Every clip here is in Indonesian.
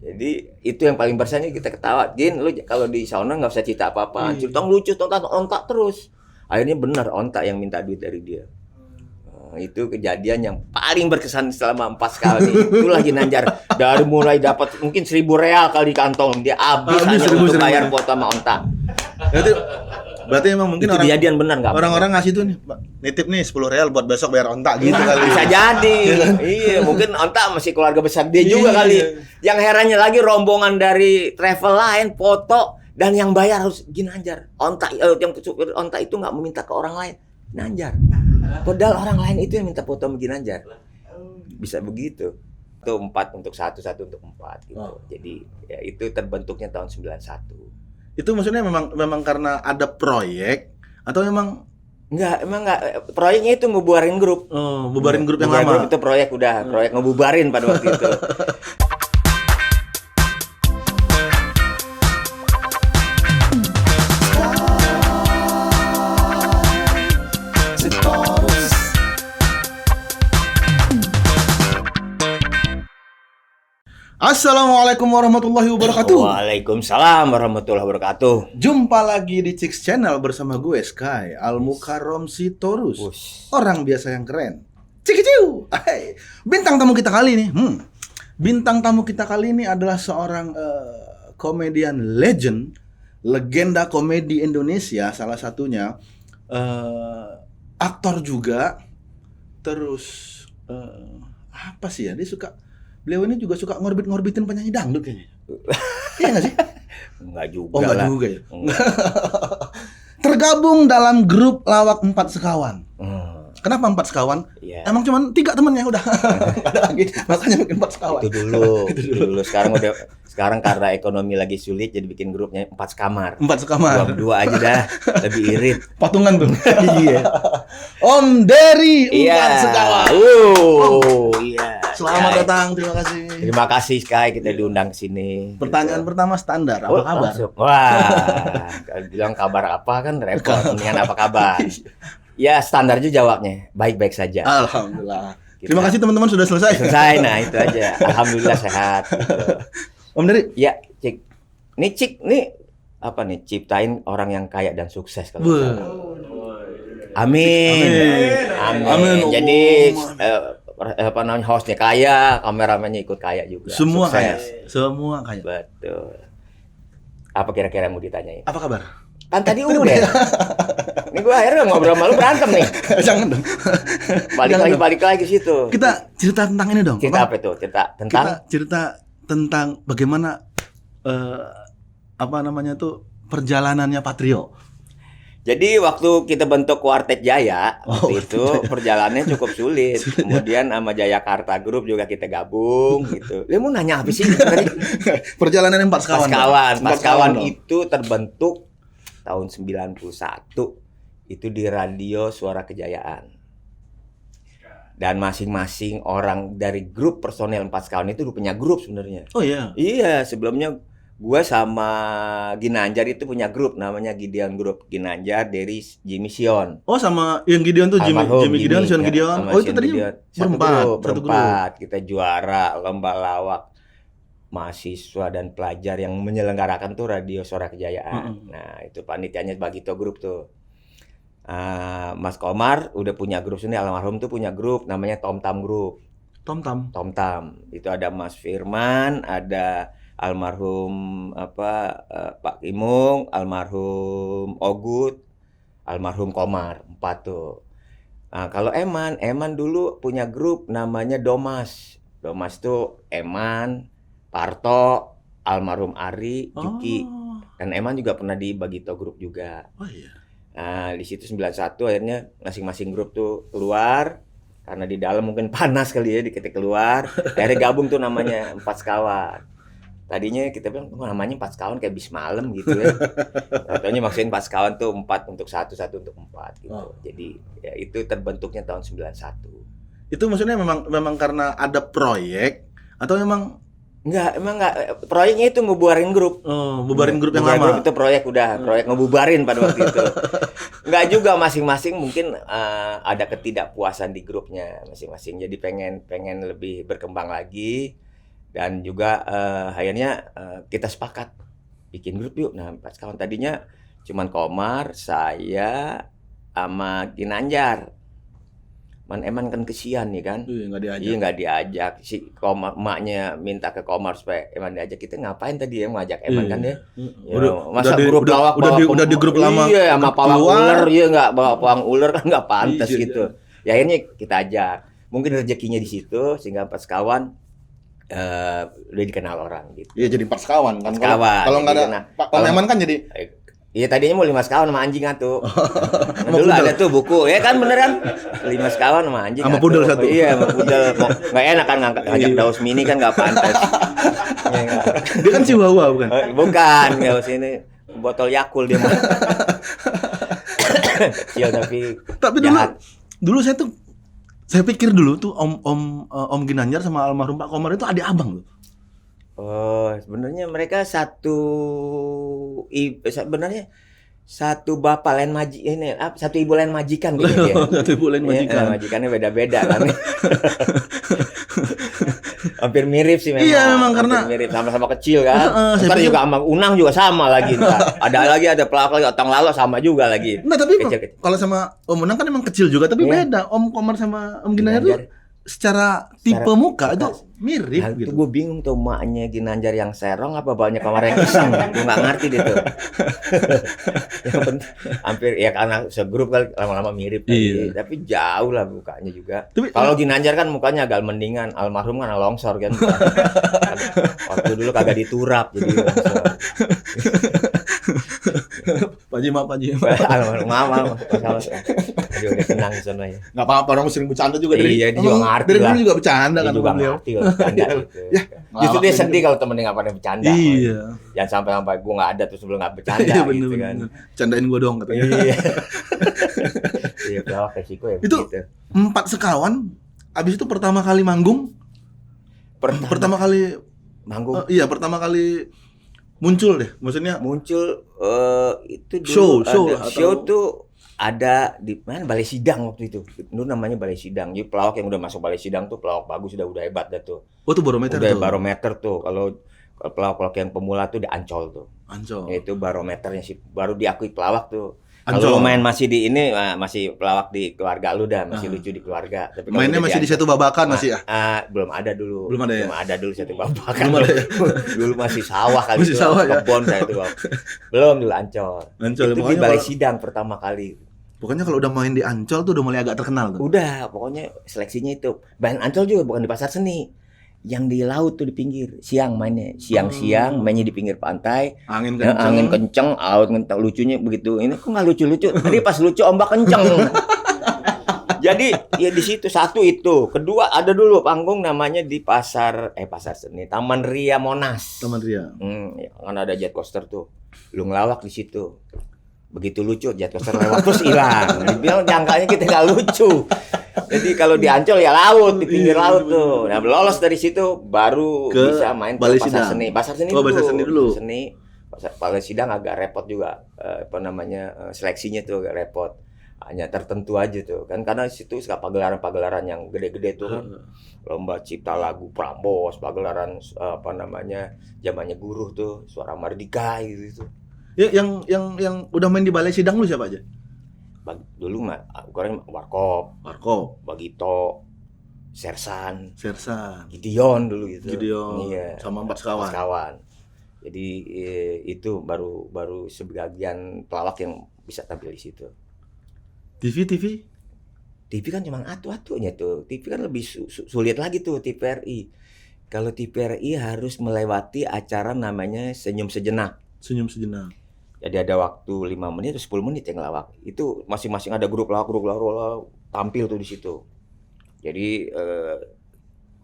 Jadi itu yang paling bersannya kita ketawa. Jin, lu kalau di sauna nggak usah cerita apa-apa. Cerita lucu, tonton ontak terus. Akhirnya benar ontak yang minta duit dari dia. Itu kejadian yang paling berkesan selama 4 kali. Itulah Ginanjar. Dari mulai dapat mungkin 1.000 real kali di kantong, dia habis hanya untuk bayar foto sama ontak. Berarti emang mungkin itu kejadian benar nggak? Orang-orang ngasih tuh nih, nitip nih 10 real buat besok bayar ontak gitu kali. Bisa jadi. Iya, mungkin ontak masih keluarga besar dia juga kali. Yang herannya lagi rombongan dari travel lain foto dan yang bayar harus Ginanjar. Ontak yang supir ontak itu nggak meminta ke orang lain, Ginanjar. Padahal orang lain itu yang minta foto sama Ginanjar. Bisa begitu. Itu 4 untuk 1 untuk 4 gitu. Jadi ya itu terbentuknya tahun 91. Itu maksudnya memang karena ada proyek atau emang enggak. Proyeknya itu ngebubarin grup. Oh, bubarin grup yang lama. Itu proyek ngebubarin pada waktu itu. Assalamualaikum warahmatullahi wabarakatuh. Waalaikumsalam warahmatullahi wabarakatuh. Jumpa lagi di Chicks Channel bersama gue Sky Al-Mukarram Sitorus. Orang biasa yang keren. Cikiciu. Bintang tamu kita kali ini. Bintang tamu kita kali ini adalah seorang komedian legenda komedi Indonesia, salah satunya aktor juga. Terus apa sih ya? Beliau ini juga suka ngorbit-ngorbitin penyanyi dangdut kayaknya. Iya nggak sih? Enggak juga. Oh, enggak juga ya. Tergabung dalam grup lawak 4 sekawan. Kenapa 4 sekawan? Yeah. Emang cuman 3 temennya udah. Enggak ada lagi. Makanya bikin 4 sekawan. Itu dulu. Sekarang karena ekonomi lagi sulit jadi bikin grupnya 4 sekamar. 4 sekamar. 2 aja dah. Lebih irit. Patungan tuh. Iya. Om Dery 4 sekawan. Iya. Selamat datang, terima kasih. Terima kasih Sky, kita diundang ke sini. Pertanyaan pertama standar, apa kabar? Wah, kalau bilang kabar apa kan repot. Mendingan apa kabar? Ya standar juga jawabnya, baik-baik saja. Alhamdulillah. Terima kasih teman-teman sudah selesai. Nah itu aja. Alhamdulillah sehat. Gitu. Om Dery. Ya, Cik. Nih apa nih? Ciptain orang yang kaya dan sukses kalau. Amin. Jadi hostnya kaya, kameramennya ikut kaya juga. Semua sukses. Kaya. Betul. Apa kira-kira mau ditanyain? Apa kabar? Kan tadi udah. Ini gue akhirnya ngobrol sama lu berantem nih. Jangan dong. Balik lagi ke situ. Kita cerita tentang ini dong. Cerita apa itu? Cerita tentang bagaimana perjalanannya Patrio. Jadi waktu kita bentuk Kuartet Jaya itu perjalanannya cukup sulit. Kemudian sama Jayakarta Group juga kita gabung gitu. Lu mau nanya apa sih tadi? Perjalanan 4 sekawan. 4 sekawan itu terbentuk tahun 91. Itu di Radio Suara Kejayaan. Dan masing-masing orang dari grup personel 4 sekawan itu punya grup sebenarnya. Oh iya. Iya, sebelumnya gua sama Ginanjar itu punya grup namanya Gideon Group. Ginanjar, Dery, Jimmy Sion. Oh sama yang Gideon tuh Jimmy Gideon, Sion Gideon. Oh itu tadi berempat. Kita juara lomba lawak mahasiswa dan pelajar yang menyelenggarakan tuh Radio Suara Kejayaan. Nah itu panitianya Bagito Group tuh. Mas Komar udah punya grup sendiri, almarhum tuh punya grup namanya Tom Tam Group. Tom Tam. Itu ada Mas Firman, ada almarhum Pak Kimung, almarhum Ogut, almarhum Komar, 4 tuh. Nah, kalau Eman dulu punya grup namanya Domas. Domas tuh Eman, Parto, almarhum Ari, Juki. Dan Eman juga pernah di Bagito Group juga. Oh iya. Nah, di situ 91 akhirnya masing-masing grup tuh keluar. Karena di dalam mungkin panas kali ya, dikit keluar. Akhirnya gabung tuh namanya 4 sekawan. Tadinya kita bilang namanya 4 sekawan kayak bis malam gitu ya. Katanya maksudnya 4 sekawan tuh 4 untuk 1 untuk 4 gitu. Jadi ya itu terbentuknya tahun 91. Itu maksudnya memang karena ada proyek atau emang proyeknya itu ngebubarin grup. Bubarin grup yang lama. Grup itu proyek ngebubarin pada waktu itu. Enggak juga, masing-masing mungkin ada ketidakpuasan di grupnya masing-masing. Jadi pengen lebih berkembang lagi. Dan juga akhirnya kita sepakat bikin grup yuk. Nah, pas kawan tadinya cuman Komar, saya, sama Ginanjar. Eman kan kesian nih kan. Iya, nggak diajak. Iya nggak diajak. Si Komar, emaknya minta ke Komar supaya Eman diajak. Kita ngapain tadi ya ngajak Eman kan ya? Ya, masa grup lawak udah di grup lama. Iya, sama pawang ular, iya nggak bawa pawang ular kan nggak pantas Iya, gitu. Ya akhirnya kita ajak. Mungkin rezekinya di situ sehingga pas kawan udah dikenal orang gitu. Iya, jadi pas kawan kan. Kalau Kalau nggak ada Pak Eman kan jadi iya tadinya mau 5 sekawan sama anjing atuh. Dulu ada tuh buku, ya kan beneran 5 sekawan sama anjing. Sama pudel satu. Iya, sama pudel. Nggak enak kan ngajak Daus Mini kan nggak pantas. Dia kan Chihuahua bukan? Bukan, Daus ini botol Yakul dia mah. Kecil tapi dulu saya pikir dulu tuh Om Ginanjar sama almarhum Pak Komar itu adik abang loh. Oh, sebenarnya mereka sebenarnya satu bapak lain satu ibu lain majikan gitu ya. Satu ibu lain majikan. Majikannya beda-beda kan. Hampir mirip sih memang. Iya, memang karena mirip sama-sama kecil kan. Ntar juga sama Unang juga sama lagi ntar. Ada pelak lagi Otong Lalo sama juga lagi. Nah, tapi kecil. Kalau sama Om Unang kan emang kecil juga, tapi beda. Om Komar sama Om Ginanjar tuh secara tipe muka itu mirip nah, gitu. Itu gue bingung tuh maknya Ginanjar yang serong apa banyak Komar yang iseng. Gue nggak ngerti deh tuh. Yang penting hampir ya karena segrup kan lama-lama mirip. Iya. Tapi jauh lah mukanya juga. Kalau Ginanjar kan mukanya agak mendingan. Almarhum kan longsor kan. Waktu dulu kagak diturap jadi longsor. Pak Ji. Almarhum Aduh udah tenang di sana ya. Nggak apa-apa, orang sering bercanda juga dari. Iya, dia juga ngerti dari lah. dulu juga bercanda Dia kan juga beliau. ngerti lah bercanda gitu. Ya, justru dia sedih kalau temennya nggak pada bercanda. Iya. Jangan sampai gue nggak ada terus belum nggak bercanda Iya, gitu bener, kan. Candain gua doang katanya. Iya. Iya, pelawak resiko ya Itu begitu. 4 sekawan, abis itu pertama kali manggung. Pertama kali manggung. iya, pertama kali muncul deh. Maksudnya muncul itu dulu show tuh ada di mana Balai Sidang waktu itu. Dulu namanya Balai Sidang. Jadi pelawak yang udah masuk Balai Sidang tuh pelawak bagus udah hebat dah tuh. Oh, itu barometer udah tuh. Barometer tuh. Kalau pelawak yang pemula tuh di Ancol tuh. Ancol. Itu barometernya sih baru diakui pelawak tuh. Ancol. Kalau main masih di ini masih pelawak di keluarga lu dah, masih lucu di keluarga. Tapi mainnya masih di satu babakan masih ya? Belum ada dulu. Belum ada ya? Belum ada dulu satu babakan. Belum ada ya? Dulu masih sawah kali masih itu. Sawah ya? Kebon saya itu. Belum dulu Ancol. Ancol itu di Balai Sidang pertama kali. Pokoknya kalau udah main di Ancol tuh udah mulai agak terkenal tuh. Udah, pokoknya seleksinya itu. Main Ancol juga bukan di pasar seni. Yang di laut tuh di pinggir. Siang mainnya. Siang-siang mainnya di pinggir pantai. Angin kenceng. Angin kenceng, laut kenceng. Lucunya begitu. Ini kok nggak lucu-lucu? Tadi pas lucu ombak kenceng. Jadi ya di situ satu itu. Kedua ada dulu panggung namanya di pasar seni. Taman Ria Monas. Taman Ria. Ya, kan ada jet coaster tuh. Lu ngelawak di situ. Begitu lucu jet coaster lewat terus hilang. Dibilang jangkanya kita nggak lucu. Jadi kalau di Ancol ya laut, di pinggir laut tuh. Nah, lolos dari situ baru bisa main ke pasar seni. Pasar seni dulu. Pasar seni dulu. Balai Sidang agak repot juga. Seleksinya tuh agak repot. Hanya tertentu aja tuh. Kan karena situ suka pagelaran-pagelaran yang gede-gede tuh. Lomba cipta lagu Prambos, pagelaran zamannya Guruh tuh, Suara Mardika gitu. Ya, yang udah main di Balai Sidang lu siapa aja? Dulu mah goreng Warkop, Bagito, Sersan, Gideon dulu gitu. Iya. Sama 4 sekawan. Jadi itu baru sebagian pelawak yang bisa tampil di situ. TV kan cuma atu-atunya tuh. TV kan lebih sulit lagi tuh TVRI. Kalau TVRI harus melewati acara namanya Senyum Sejenak. Jadi ada waktu 5 menit atau 10 menit yang ngelawak. Itu masing-masing ada grup lawak tampil tuh di situ. Jadi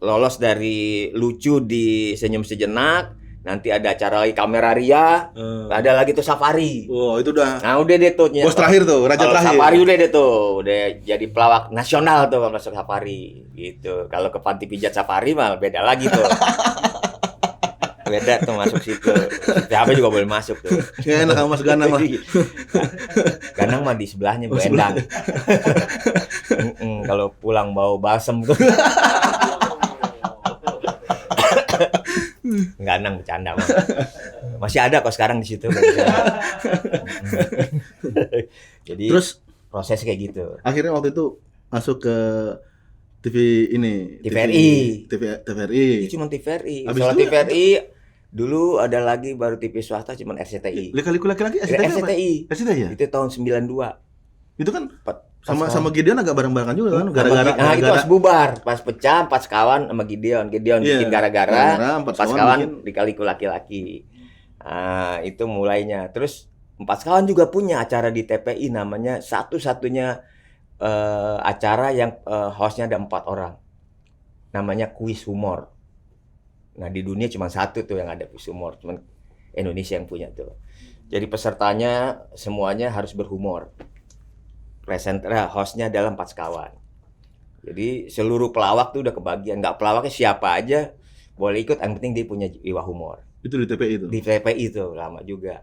lolos dari lucu di Senyum Sejenak, nanti ada acara lagi Kamera Ria, ada lagi tuh Safari. Oh, itu udah. Nah, udah deh tuh. Bos terakhir tuh, raja terakhir. Safari udah deh tuh, udah jadi pelawak nasional tuh kalau masuk Safari gitu. Kalau ke Panti Pijat Safari mah beda lagi tuh. Beda tuh masuk situ. Siapa juga boleh masuk tuh. Ya enak sama Mas Ganang lah. Ganang mah di sebelahnya Bu Endang. Kalau pulang bau balsem tuh. Enggak nang bercanda mah. Masih ada kok sekarang di situ. Jadi Terus proses kayak gitu. akhirnya waktu itu masuk ke TV ini, TVRI. TVRI. Itu cuma TVRI. Habis Soal itu TVRI dulu ada lagi baru TV swasta cuma RCTI. Lika-liku laki-laki SCTI apa? RCTI. SCTI ya? Itu tahun 92. Itu kan Pas sama Gideon agak bareng-barengan juga kan, Nah, itu pas bubar, pas pecah, pas kawan sama Gideon Iya, bikin gara-gara, gara-gara, Empat pas Kawan kawan bikin. Lika-liku laki-laki. Nah, itu mulainya. Terus Empat Kawan juga punya acara di TPI namanya satu-satunya acara yang hostnya ada 4 orang. Namanya kuis humor. Nah, di dunia cuma satu tuh yang ada kuis humor, cuma Indonesia yang punya tuh. Jadi pesertanya semuanya harus berhumor. Hostnya adalah 4 kawan. Jadi seluruh pelawak tuh udah kebagian. Nggak pelawaknya siapa aja boleh ikut, yang penting dia punya jiwa humor. Itu di TPI itu. Di TPI itu lama juga.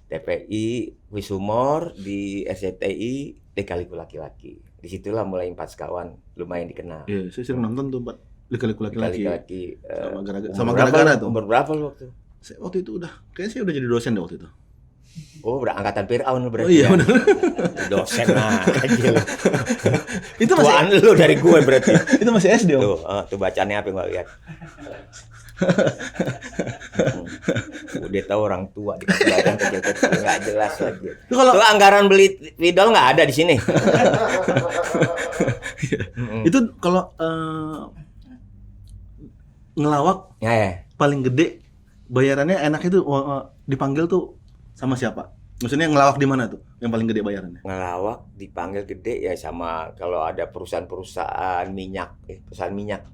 TPI, kuis humor, di SCTI, Lika-liku laki-laki. Disitulah mulai 4 kawan lumayan dikenal. Iya, saya sering nonton tuh, Pak. Lika-liku laki-laki. Laki-laki. Sama gara-gara tuh. Umur berapa lu waktu? Waktu itu kayaknya saya udah jadi dosen deh waktu itu. Oh, angkatan Fir'aun lu berarti. Oh iya, ya? benar. Dosen aja lu. Itu masih Tuaan lu dari gue berarti. itu masih SD, Om. Tuh bacaannya apa yang gue lihat. Udah tahu orang tua dikasih bacaan kecil-kecil nggak jelas lagi. Tuh anggaran beli spidol nggak ada di sini. Itu kalau ngelawak Ya. paling gede bayarannya enak itu dipanggil tuh sama siapa? Maksudnya ngelawak di mana tuh yang paling gede bayarannya? Ngelawak dipanggil gede ya sama kalau ada perusahaan minyak, perusahaan minyak.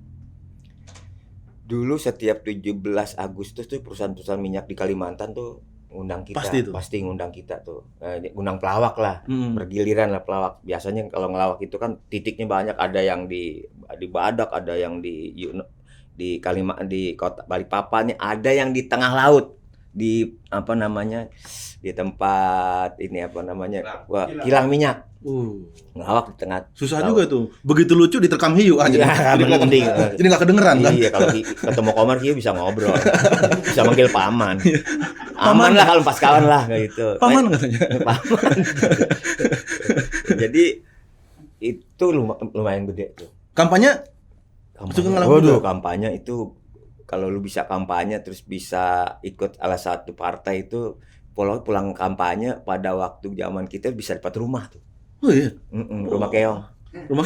Dulu setiap 17 Agustus tuh perusahaan minyak di Kalimantan tuh ngundang kita. Pasti ngundang kita tuh. Ngundang pelawak lah. Bergiliran lah pelawak. Biasanya kalau ngelawak itu kan titiknya banyak, ada yang di Badak, ada yang di Kalimantan, di kota Balikpapan, ada yang di tengah laut. Di apa namanya? Di tempat ini apa namanya? Kilang minyak. Ngelawak di tengah. Susah laut. juga tuh. Begitu lucu diterkam hiu aja. Ya, mending. Jadi nggak kedengeran kan? Iya, kalau ketemu Komar hiu bisa ngobrol. Bisa manggil paman. Aman lah kalau pas kawan lah kayak gitu. Paman katanya. Paman. Jadi itu lumayan gede tuh. Kampanye? Waduh, kampanye itu kalau lu bisa kampanye terus bisa ikut salah satu partai itu pulang kampanye pada waktu zaman kita bisa dapat rumah tuh. Oh iya. Rumah keong. Rumah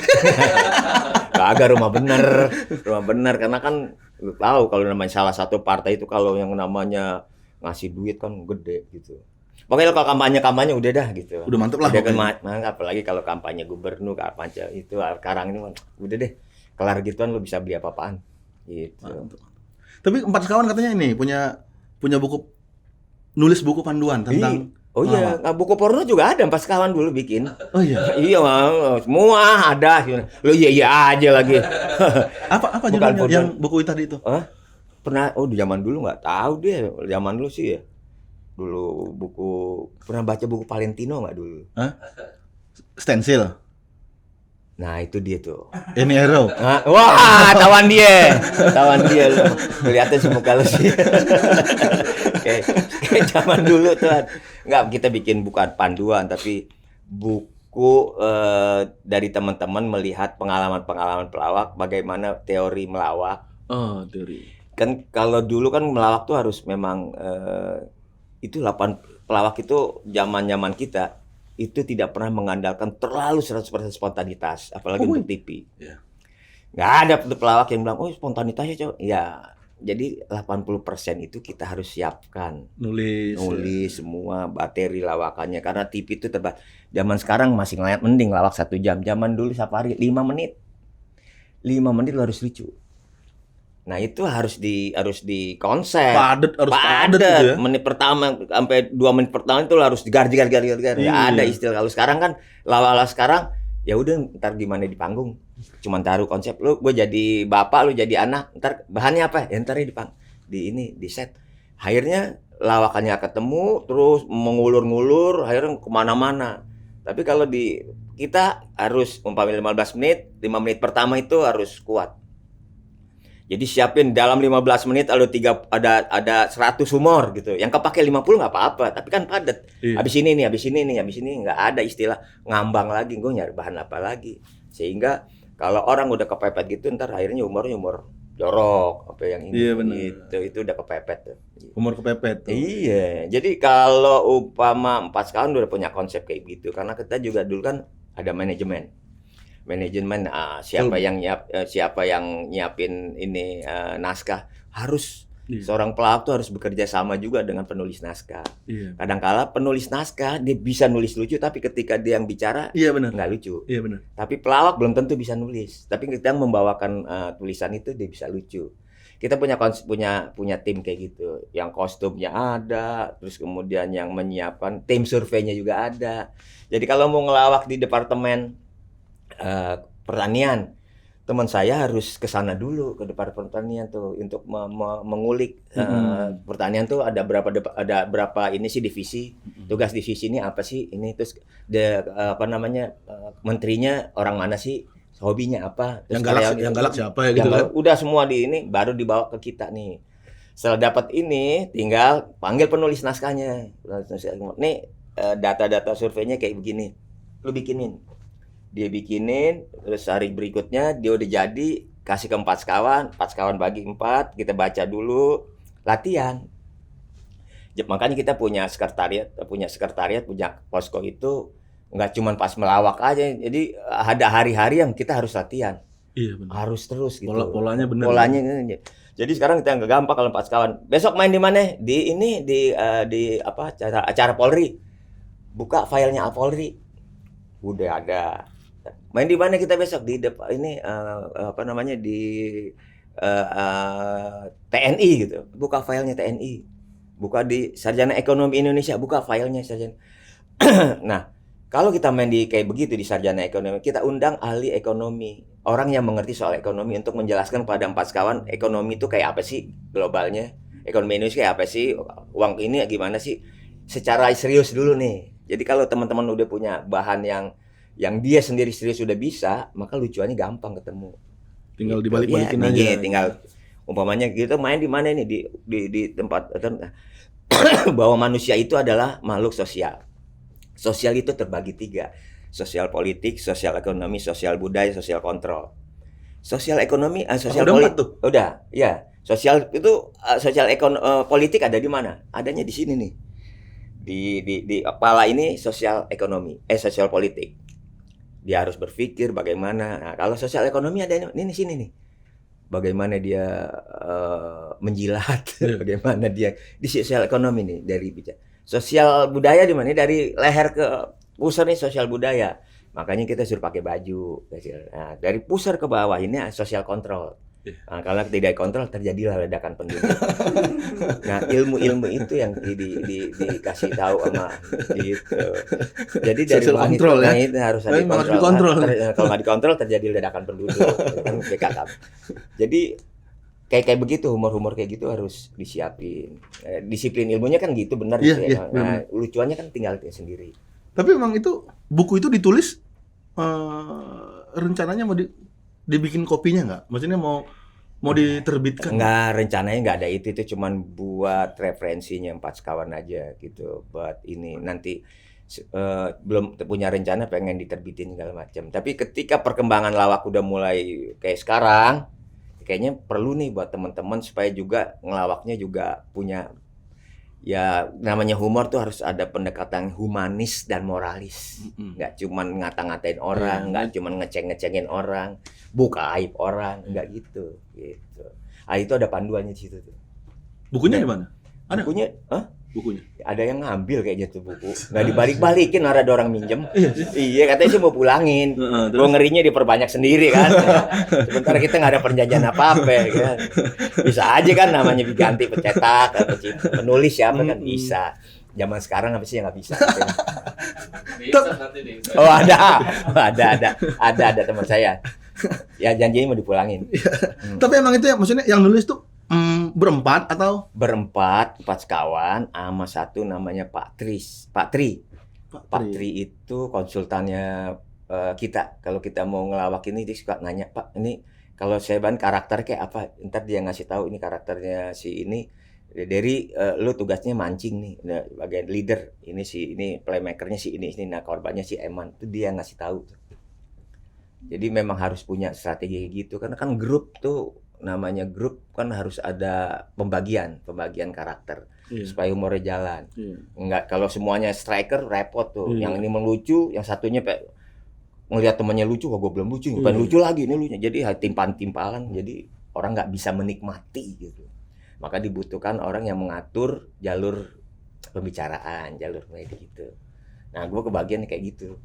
Kagak rumah bener karena kan lu tahu kalau namanya salah satu partai itu kalau yang namanya ngasih duit kan gede gitu. Pokoknya kalau kampanye udah dah gitu. Udah mantep lah. Udah kan apalagi kalau kampanye gubernur, kampanye itu sekarang ini udah deh. Kelar gituan lu bisa beli apa-apaan. Gitu. Mantap. Tapi 4 kawan katanya ini punya buku, nulis buku panduan tentang Oh iya, buku porno juga ada 4 kawan dulu bikin. Oh iya. Iya, semua ada. Lu iya aja lagi. Apa judulnya yang buku tadi itu? Pernah di zaman dulu nggak tahu deh. Zaman dulu sih ya. Dulu pernah baca buku Valentino nggak dulu? Stensil. Nah, itu dia tuh. Ini Hero. Wah, tawan dia lu. Kelihatan semua kalau sih. Kayak zaman dulu tuh. Enggak, kita bikin bukan panduan tapi buku dari teman-teman melihat pengalaman-pengalaman pelawak, bagaimana teori melawak. Oh, teori. Kan kalau dulu kan melawak tuh harus memang itu pelawak itu zaman-zaman kita itu tidak pernah mengandalkan terlalu 100% spontanitas, apalagi untuk TV. Yeah. Nggak ada pelawak yang bilang, spontanitasnya coba. Ya, jadi 80% itu kita harus siapkan. Nulis semua materi lawakannya. Karena TV itu terbatas. Zaman sekarang masih ngeliat mending lawak 1 jam. Zaman dulu safari 5 menit. 5 menit lu harus lucu. Nah itu harus di konsep. Padet gitu ya. Menit pertama sampai 2 menit pertama itu harus digar. Nggak ada istilah. Kalau sekarang kan lawak sekarang ya udah ntar gimana di panggung. Cuman taruh konsep gue jadi bapak, lu jadi anak. Ntar bahannya apa? Ya ntar di set. Akhirnya lawakannya ketemu terus mengulur-ngulur akhirnya kemana-mana. Tapi kalau kita harus umpamanya 15 menit, 5 menit pertama itu harus kuat. Jadi siapin dalam 15 menit ada 100 humor gitu. Yang kepake 50 nggak apa-apa, tapi kan padat. Iya. Habis ini nggak ada istilah ngambang lagi, gue nyari bahan apa lagi. Sehingga kalau orang udah kepepet gitu ntar akhirnya humor jorok apa yang ini Iya, benar. itu udah kepepet tuh. Umur kepepet tuh. Iya, jadi kalau umpama 4 tahun udah punya konsep kayak gitu, karena kita juga dulu kan ada manajemen, siapa yang nyiapin ini naskah harus Iya. seorang pelawak tuh harus bekerja sama juga dengan penulis naskah. Iya. Kadang-kala penulis naskah dia bisa nulis lucu, tapi ketika dia yang bicara Iya benar. nggak lucu. Iya benar. Tapi pelawak belum tentu bisa nulis. Tapi kita yang membawakan tulisan itu dia bisa lucu. Kita punya tim kayak gitu. Yang kostumnya ada, terus kemudian yang menyiapkan tim surveinya juga ada. Jadi kalau mau ngelawak di departemen pertanian, teman saya harus ke sana dulu ke departemen pertanian tuh untuk mengulik pertanian tuh ada berapa ini sih divisi. Tugas divisi ini apa sih? Ini terus menterinya orang mana sih? Hobinya apa? Terus Yang galak siapa ya gitu kan? Udah semua di ini baru dibawa ke kita nih. Setelah dapat ini tinggal panggil penulis naskahnya. Nih data-data surveinya kayak begini. Lu bikinin. Dia bikinin, terus hari berikutnya dia udah jadi, kasih ke 4 sekawan bagi 4, kita baca dulu, latihan. Makanya kita punya sekretariat, punya posko itu nggak cuma pas melawak aja, jadi ada hari-hari yang kita harus latihan. Iya benar. Harus terus gitu. Polanya benar. Polanya jadi sekarang kita nggak gampang kalau 4 sekawan. Besok main di mana? Di acara Polri. Buka filenya Polri. Udah ada. Main di mana kita besok? Di depan ini di TNI gitu. Buka filenya TNI. Buka di Sarjana Ekonomi Indonesia, buka filenya Sarjana. Nah, kalau kita main di kayak begitu di Sarjana Ekonomi, kita undang ahli ekonomi, orang yang mengerti soal ekonomi untuk menjelaskan pada 4 sekawan ekonomi itu kayak apa sih globalnya, ekonomi Indonesia kayak apa sih, uang ini gimana sih, secara serius dulu nih. Jadi kalau teman-teman udah punya bahan yang dia sendiri serius sudah bisa, maka lucuannya gampang ketemu. Tinggal dibalik-balikin aja. Tinggal umpamanya gitu main di mana ini di tempat bahwa manusia itu adalah makhluk sosial. Sosial itu terbagi 3. Sosial politik, sosial ekonomi, sosial budaya, sosial kontrol. Sosial ekonomi, sosial politik. Udah, ya. Sosial itu politik ada di mana? Adanya di sini nih. Di kepala ini sosial ekonomi, sosial politik. Dia harus berpikir bagaimana. Nah, kalau sosial ekonomi ada ini sini nih. Bagaimana dia menjilat, bagaimana dia di sosial ekonomi nih dari bicara. Sosial budaya di mana? Dari leher ke pusar nih sosial budaya. Makanya kita suruh pakai baju. Nah, dari pusar ke bawah ini sosial kontrol. Nah, kalau tidak kontrol terjadilah ledakan penduduk. Nah, ilmu itu yang dikasih tahu sama gitu. Jadi dari kontrol ya. Itu harus ada dikontrol. Kalau nggak dikontrol terjadi ledakan penduduk. Kan BKK. Jadi kayak begitu, humor kayak gitu harus disiapin. Disiplin ilmunya kan gitu benar gitu ya. Nah, lucuannya kan tinggal sendiri. Tapi memang itu buku itu ditulis rencananya mau dibikin kopinya nggak? Maksudnya mau diterbitkan? Nggak, rencananya nggak ada itu cuman buat referensinya 4 sekawan aja gitu. Buat ini nanti belum punya rencana pengen diterbitin segala macam. Tapi ketika perkembangan lawak udah mulai kayak sekarang, kayaknya perlu nih buat teman-teman supaya juga ngelawaknya juga punya ya namanya humor tuh harus ada pendekatan humanis dan moralis. Nggak cuman ngata-ngatain orang, nggak cuman ngeceng-ngecengin orang, buka aib orang, nggak gitu. Ah itu ada panduannya di situ tuh. Bukunya di mana? Ada bukunya? Bukunya. Ada yang ngambil kayaknya tuh buku. Nggak dibalik-balikin, ada orang minjem. Iya katanya sih mau pulangin. Gue ngerinya diperbanyak sendiri kan. Sementara kita nggak ada perjanjian apa-apa kan. Bisa aja kan namanya diganti pencetak, penulis siapa kan bisa. Zaman sekarang apa sih yang nggak bisa? Oh ada teman saya. Ya janjinya mau dipulangin. Tapi emang itu ya maksudnya yang nulis tuh berempat atau? Berempat, 4 sekawan, sama satu namanya Pak Tri. Pak Tri itu konsultannya kita. Kalau kita mau ngelawak ini dia suka nanya, Pak ini Kalau saya ban karakter kayak apa, ntar dia ngasih tahu ini karakternya si ini. Dari lu tugasnya mancing nih, nah, bagian leader. Ini playmakernya si ini, nah korbannya si Eman. Itu dia ngasih tahu. Jadi memang harus punya strategi kayak gitu karena kan grup tuh namanya grup kan harus ada pembagian karakter supaya humornya jalan. Enggak kalau semuanya striker repot tuh. Yang ini melucu, yang satunya ngelihat temannya lucu, gue belum lucu, bukan lucu lagi ini lucunya. Jadi timpalan, jadi orang nggak bisa menikmati gitu. Maka dibutuhkan orang yang mengatur jalur pembicaraan, jalur komedi gitu. Nah, gue kebagian kayak gitu.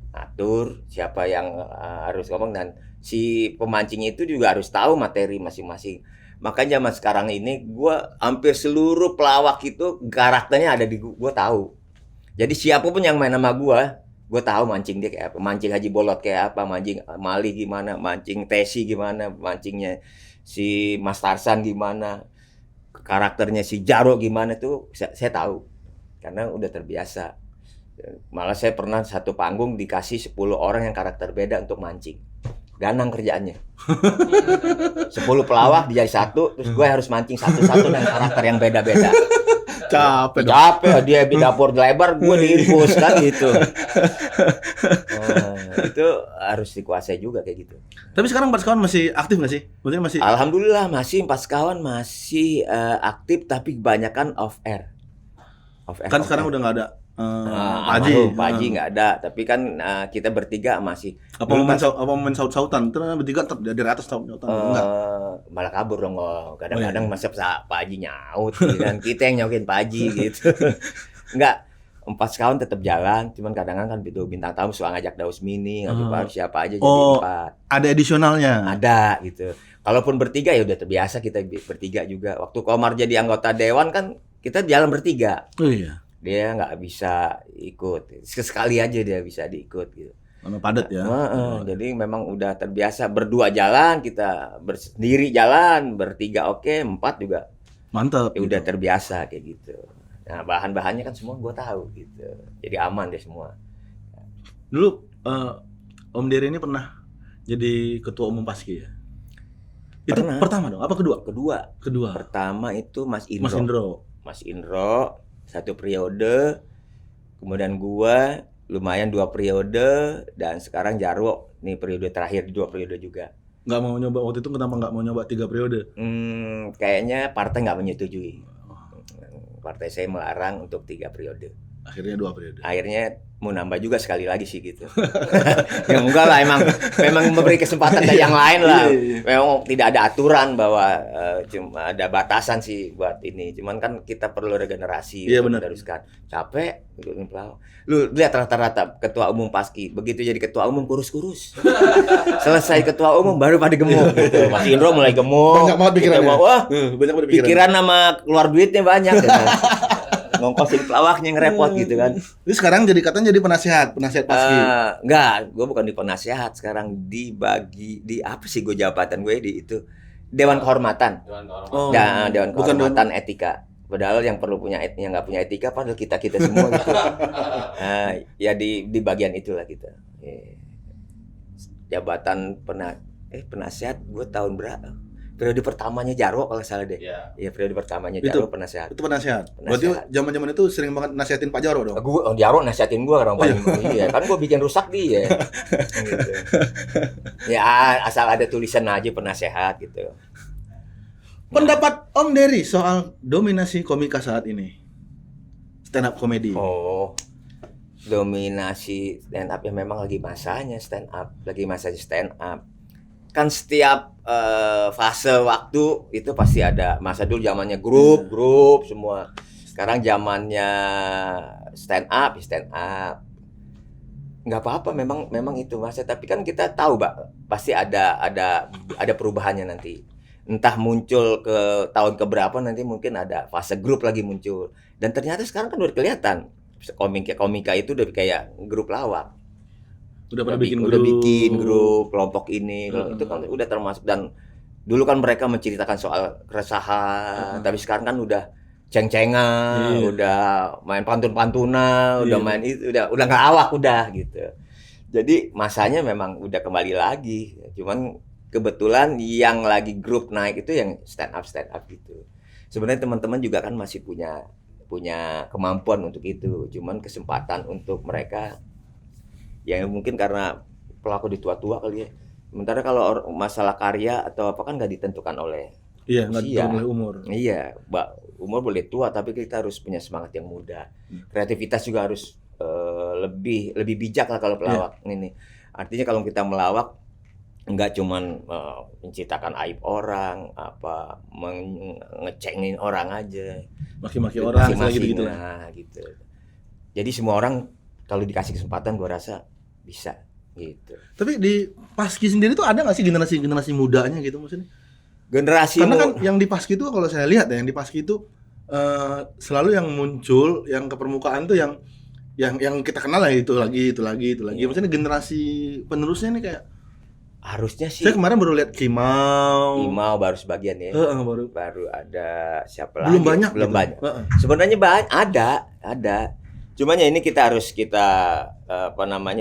Atur siapa yang harus ngomong dan si pemancing itu juga harus tahu materi masing-masing. Makanya zaman sekarang ini gue hampir seluruh pelawak itu karakternya ada di gue tahu. Jadi siapapun yang main sama gue tahu mancing dia kayak apa, mancing Haji Bolot kayak apa, mancing Mali gimana, mancing Tesi gimana, mancingnya si Mas Tarsan gimana, karakternya si Jaro gimana tuh saya tahu karena udah terbiasa. Malah saya pernah satu panggung dikasih 10 orang yang karakter beda untuk mancing. Ganang kerjaannya. 10 pelawak dijadi satu, terus gue harus mancing satu-satu dengan karakter yang beda-beda. Capek dia di dapur lebar, gue di infus kan gitu. Itu harus dikuasai juga kayak gitu. Tapi sekarang Pas Kawan masih aktif nggak sih? Maksudnya masih? Alhamdulillah masih Pas Kawan masih aktif tapi kebanyakan off air. Kan sekarang udah nggak ada Pak Haji nggak ada, tapi kan kita bertiga masih. Apa momen saut-sautan? Terus bertiga dari atas sautan enggak? Malah kabur dong, kadang-kadang masa Pak Haji nyaut, dan kita yang nyautin Pak Haji gitu. Enggak, Pas Kawan tetap jalan, cuman kadang-kadang kan itu bintang tamu suka ngajak Daus Mini, ngajak Pak siapa aja jadi 4. Ada additionalnya? Ada gitu. Kalaupun bertiga ya udah terbiasa kita bertiga juga. Waktu Komar jadi anggota dewan kan kita jalan bertiga. Oh iya. Dia nggak bisa ikut, sekali aja dia bisa diikut gitu. Karena padat ya. Jadi memang udah terbiasa berdua jalan, kita bersendiri jalan, bertiga oke, 4 juga. Mantap. Ya, udah terbiasa kayak gitu. Nah bahan-bahannya kan semua gue tahu gitu, jadi aman deh semua. Dulu Om Dery ini pernah jadi ketua umum Paski ya? Itu Pernah. Pertama dong? Apa kedua? Kedua. Pertama itu Mas Mas Indro. 1 periode, kemudian gua lumayan 2 periode, dan sekarang Jarwo nih periode terakhir 2 periode juga. Nggak mau nyoba waktu itu, kenapa nggak mau nyoba 3 periode? Kayaknya partai nggak menyetujui. Partai saya melarang untuk 3 periode. Akhirnya 2 periode. Akhirnya mau nambah juga sekali lagi sih gitu. Ya enggak lah, memang memberi kesempatan ke yang lain lah. Memang tidak ada aturan bahwa cuma ada batasan sih buat ini. Cuman kan kita perlu regenerasi untuk meneruskan. Capek lu lihat rata-rata ketua umum Paski begitu jadi ketua umum kurus-kurus. Selesai ketua umum baru pada gemuk gitu. Mas Indro mulai gemuk. Banyak banget pikirannya. Wah, pikiran sama keluar duitnya banyak gitu. Ngongkosin pelawaknya yang repot gitu kan. Jadi sekarang katanya jadi penasehat Paski. Enggak, gue bukan di penasehat, sekarang dibagi di apa sih gue jabatan gue di itu Dewan Kehormatan. Dewan Kehormatan Etika. Padahal yang perlu punya yang nggak punya etika padahal kita semua gitu. Ya di bagian itulah kita. Jabatan penasehat gue tahun berapa? Periode pertamanya Jarwo kalau salah deh. Iya, periode pertamanya Jarwo penasehat. Itu penasehat. Berarti zaman-zaman itu sering banget nasihatin Pak Jarwo dong. Jarwo nasihatin gua orang paling iya. Kan gua bikin rusak dia. Gitu. Ya asal ada tulisan aja penasehat gitu. Pendapat Om Dery soal dominasi komika saat ini. Stand up comedy. Dominasi stand up ya memang lagi masanya stand up. Kan setiap fase waktu itu pasti ada. Masa dulu zamannya grup semua. Sekarang zamannya stand up. Nggak apa-apa, memang itu masa. Tapi kan kita tahu, Pak, pasti ada perubahannya nanti. Entah muncul ke tahun keberapa nanti mungkin ada fase grup lagi muncul. Dan ternyata sekarang kan udah kelihatan komika itu udah kayak grup lawak. Udah bikin grup kelompok ini, itu kan udah termasuk. Dan dulu kan mereka menceritakan soal keresahan, tapi sekarang kan udah ceng-cengan, udah main pantun-pantunan, udah main itu, udah nggak awak udah gitu. Jadi masanya memang udah kembali lagi. Cuman kebetulan yang lagi grup naik itu yang stand up gitu. Sebenarnya teman-teman juga kan masih punya kemampuan untuk itu, cuman kesempatan untuk mereka ya mungkin karena pelaku di tua-tua kali ya. Sementara kalau masalah karya atau apa kan nggak ditentukan oleh Iya, nggak usia. ditentukan oleh umur. Iya, umur boleh tua tapi kita harus punya semangat yang muda. Kreativitas juga harus lebih bijak lah kalau pelawak ini. Artinya kalau kita melawak nggak cuman menciptakan aib orang, apa ngecengin orang aja, Maki-maki orang, masing-masing, gitu-gitu. nah, gitu. Jadi semua orang kalau dikasih kesempatan gua rasa bisa gitu. Tapi di Paski sendiri tuh ada nggak sih generasi mudanya gitu maksudnya? Generasi Karena kan yang di Paski itu kalau saya lihat ya, yang di Paski itu selalu yang muncul, yang ke permukaan tuh yang kita kenal lah itu lagi. Maksudnya generasi penerusnya nih kayak harusnya sih saya kemarin baru lihat Kimau baru sebagian ya. Baru ada siapa belum lagi? banyak Belum gitu. banyak. Sebenarnya ada. Cuman ya ini kita harus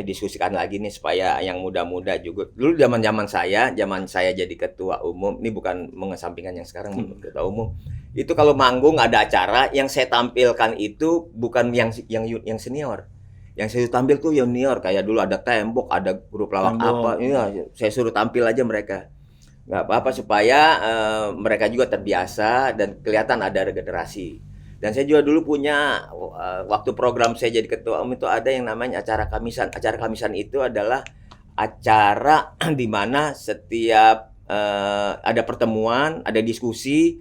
diskusikan lagi nih supaya yang muda-muda juga. Dulu zaman saya jadi ketua umum, ini bukan mengesampingkan yang sekarang ketua umum. Itu kalau manggung ada acara yang saya tampilkan itu bukan yang senior. Yang saya tampil tuh junior, kayak dulu ada Tembok, ada grup lawak apa, iya, saya suruh tampil aja mereka. Nggak apa-apa supaya mereka juga terbiasa dan kelihatan ada regenerasi. Dan saya juga dulu punya waktu program saya jadi ketua umum itu ada yang namanya acara Kamisan. Acara Kamisan itu adalah acara di mana setiap ada pertemuan, ada diskusi.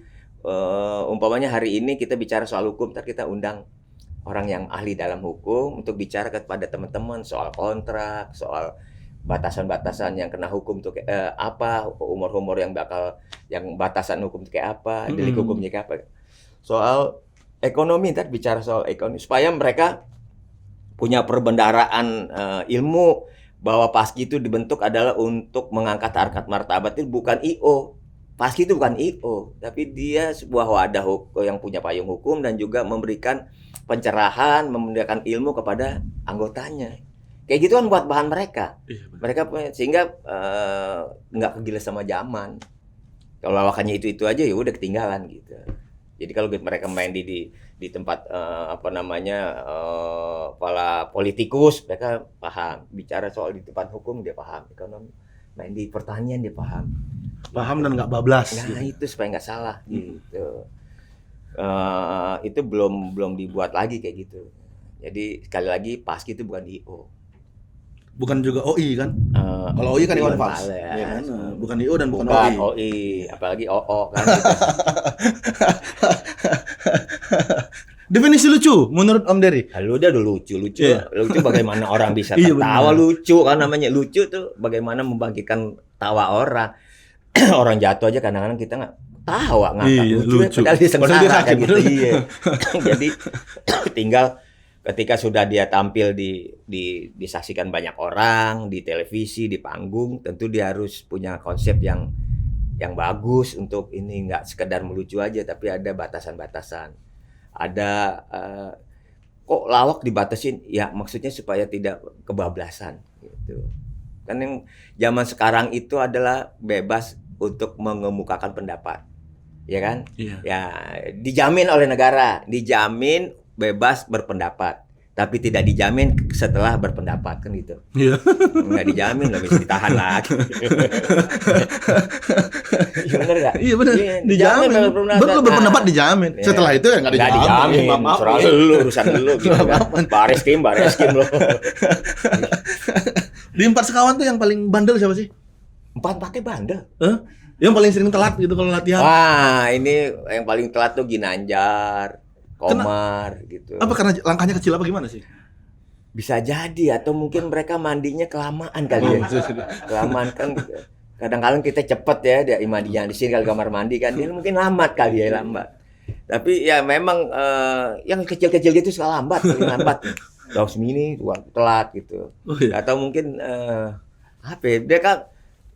Umpamanya hari ini kita bicara soal hukum, ntar kita undang orang yang ahli dalam hukum untuk bicara kepada teman-teman soal kontrak, soal batasan-batasan yang kena hukum tuh apa, umur-umur yang batasan hukum tuh kayak apa, delik hukumnya kayak apa. Soal ekonomi, ntar bicara soal ekonomi supaya mereka punya perbendaharaan ilmu bahwa Paski itu dibentuk adalah untuk mengangkat harkat martabat, itu bukan IO. Paski itu bukan IO, tapi dia sebuah wadah yang punya payung hukum dan juga memberikan pencerahan, memberikan ilmu kepada anggotanya. Kayak gitu kan buat bahan mereka. Mereka sehingga nggak kegila sama zaman. Kalau lawakannya itu aja ya udah ketinggalan gitu. Jadi kalau mereka main di tempat para politikus, mereka paham. Bicara soal di tempat hukum dia paham, ekonomi. Main di pertanian dia paham. Paham dan nggak bablas. Nah itu supaya nggak salah gitu. Itu belum dibuat lagi kayak gitu. Jadi sekali lagi Paski itu bukan IO. Bukan juga OI kan? Kalau OI kan Iwan Fals. Ya kan? Bukan IO dan bukan OI. OI, apalagi OO kan gitu. Definisi lucu menurut Om Dery. Lu udah lucu. Yeah. Lucu bagaimana orang bisa Iya, tertawa, benar. lucu kan namanya. Lucu tuh bagaimana membangkitkan tawa orang. Orang jatuh aja kadang-kadang kita nggak tawa ngakak, Iya, lucu. lucu. Padahal dia Padahal dia sengsara sakit, kayak gitu. bener. Iya. Jadi tinggal ketika sudah dia tampil disaksikan banyak orang di televisi, di panggung, tentu dia harus punya konsep yang bagus untuk ini, nggak sekedar melucu aja tapi ada batasan-batasan. Ada kok lawak dibatasin? Ya maksudnya supaya tidak kebablasan gitu. Kan yang zaman sekarang itu adalah bebas untuk mengemukakan pendapat. Ya kan? Iya. Ya, dijamin oleh negara, dijamin bebas berpendapat, tapi tidak dijamin setelah berpendapat kan gitu. Iya. Nggak dijamin lah, bisa ditahan lagi. Iya benar nggak? Iya benar. Dijamin. Baru berpendapat dijamin. Iya. Setelah itu ya nggak dijamin. Maaf. Serah lu, urusan lu gitu kan. Baris Kim lo. Di Empat Sekawan tuh yang paling bandel siapa sih? Empatnya bandel. Yang paling sering telat gitu kalau latihan. Wah, ini yang paling telat tuh Ginanjar, Komar gitu. Apa karena langkahnya kecil apa gimana sih? Bisa jadi atau mungkin mereka mandinya kelamaan kali ya. Kelamaan kan kadang-kadang kita cepet ya dia mandinya di sini kalau kamar mandi kan dia mungkin lambat kali ya, lambat. Tapi ya memang yang kecil-kecil gitu suka lambat, paling lambat. Dalam semini telat gitu. Oh, iya. Atau mungkin apa ya, dia kan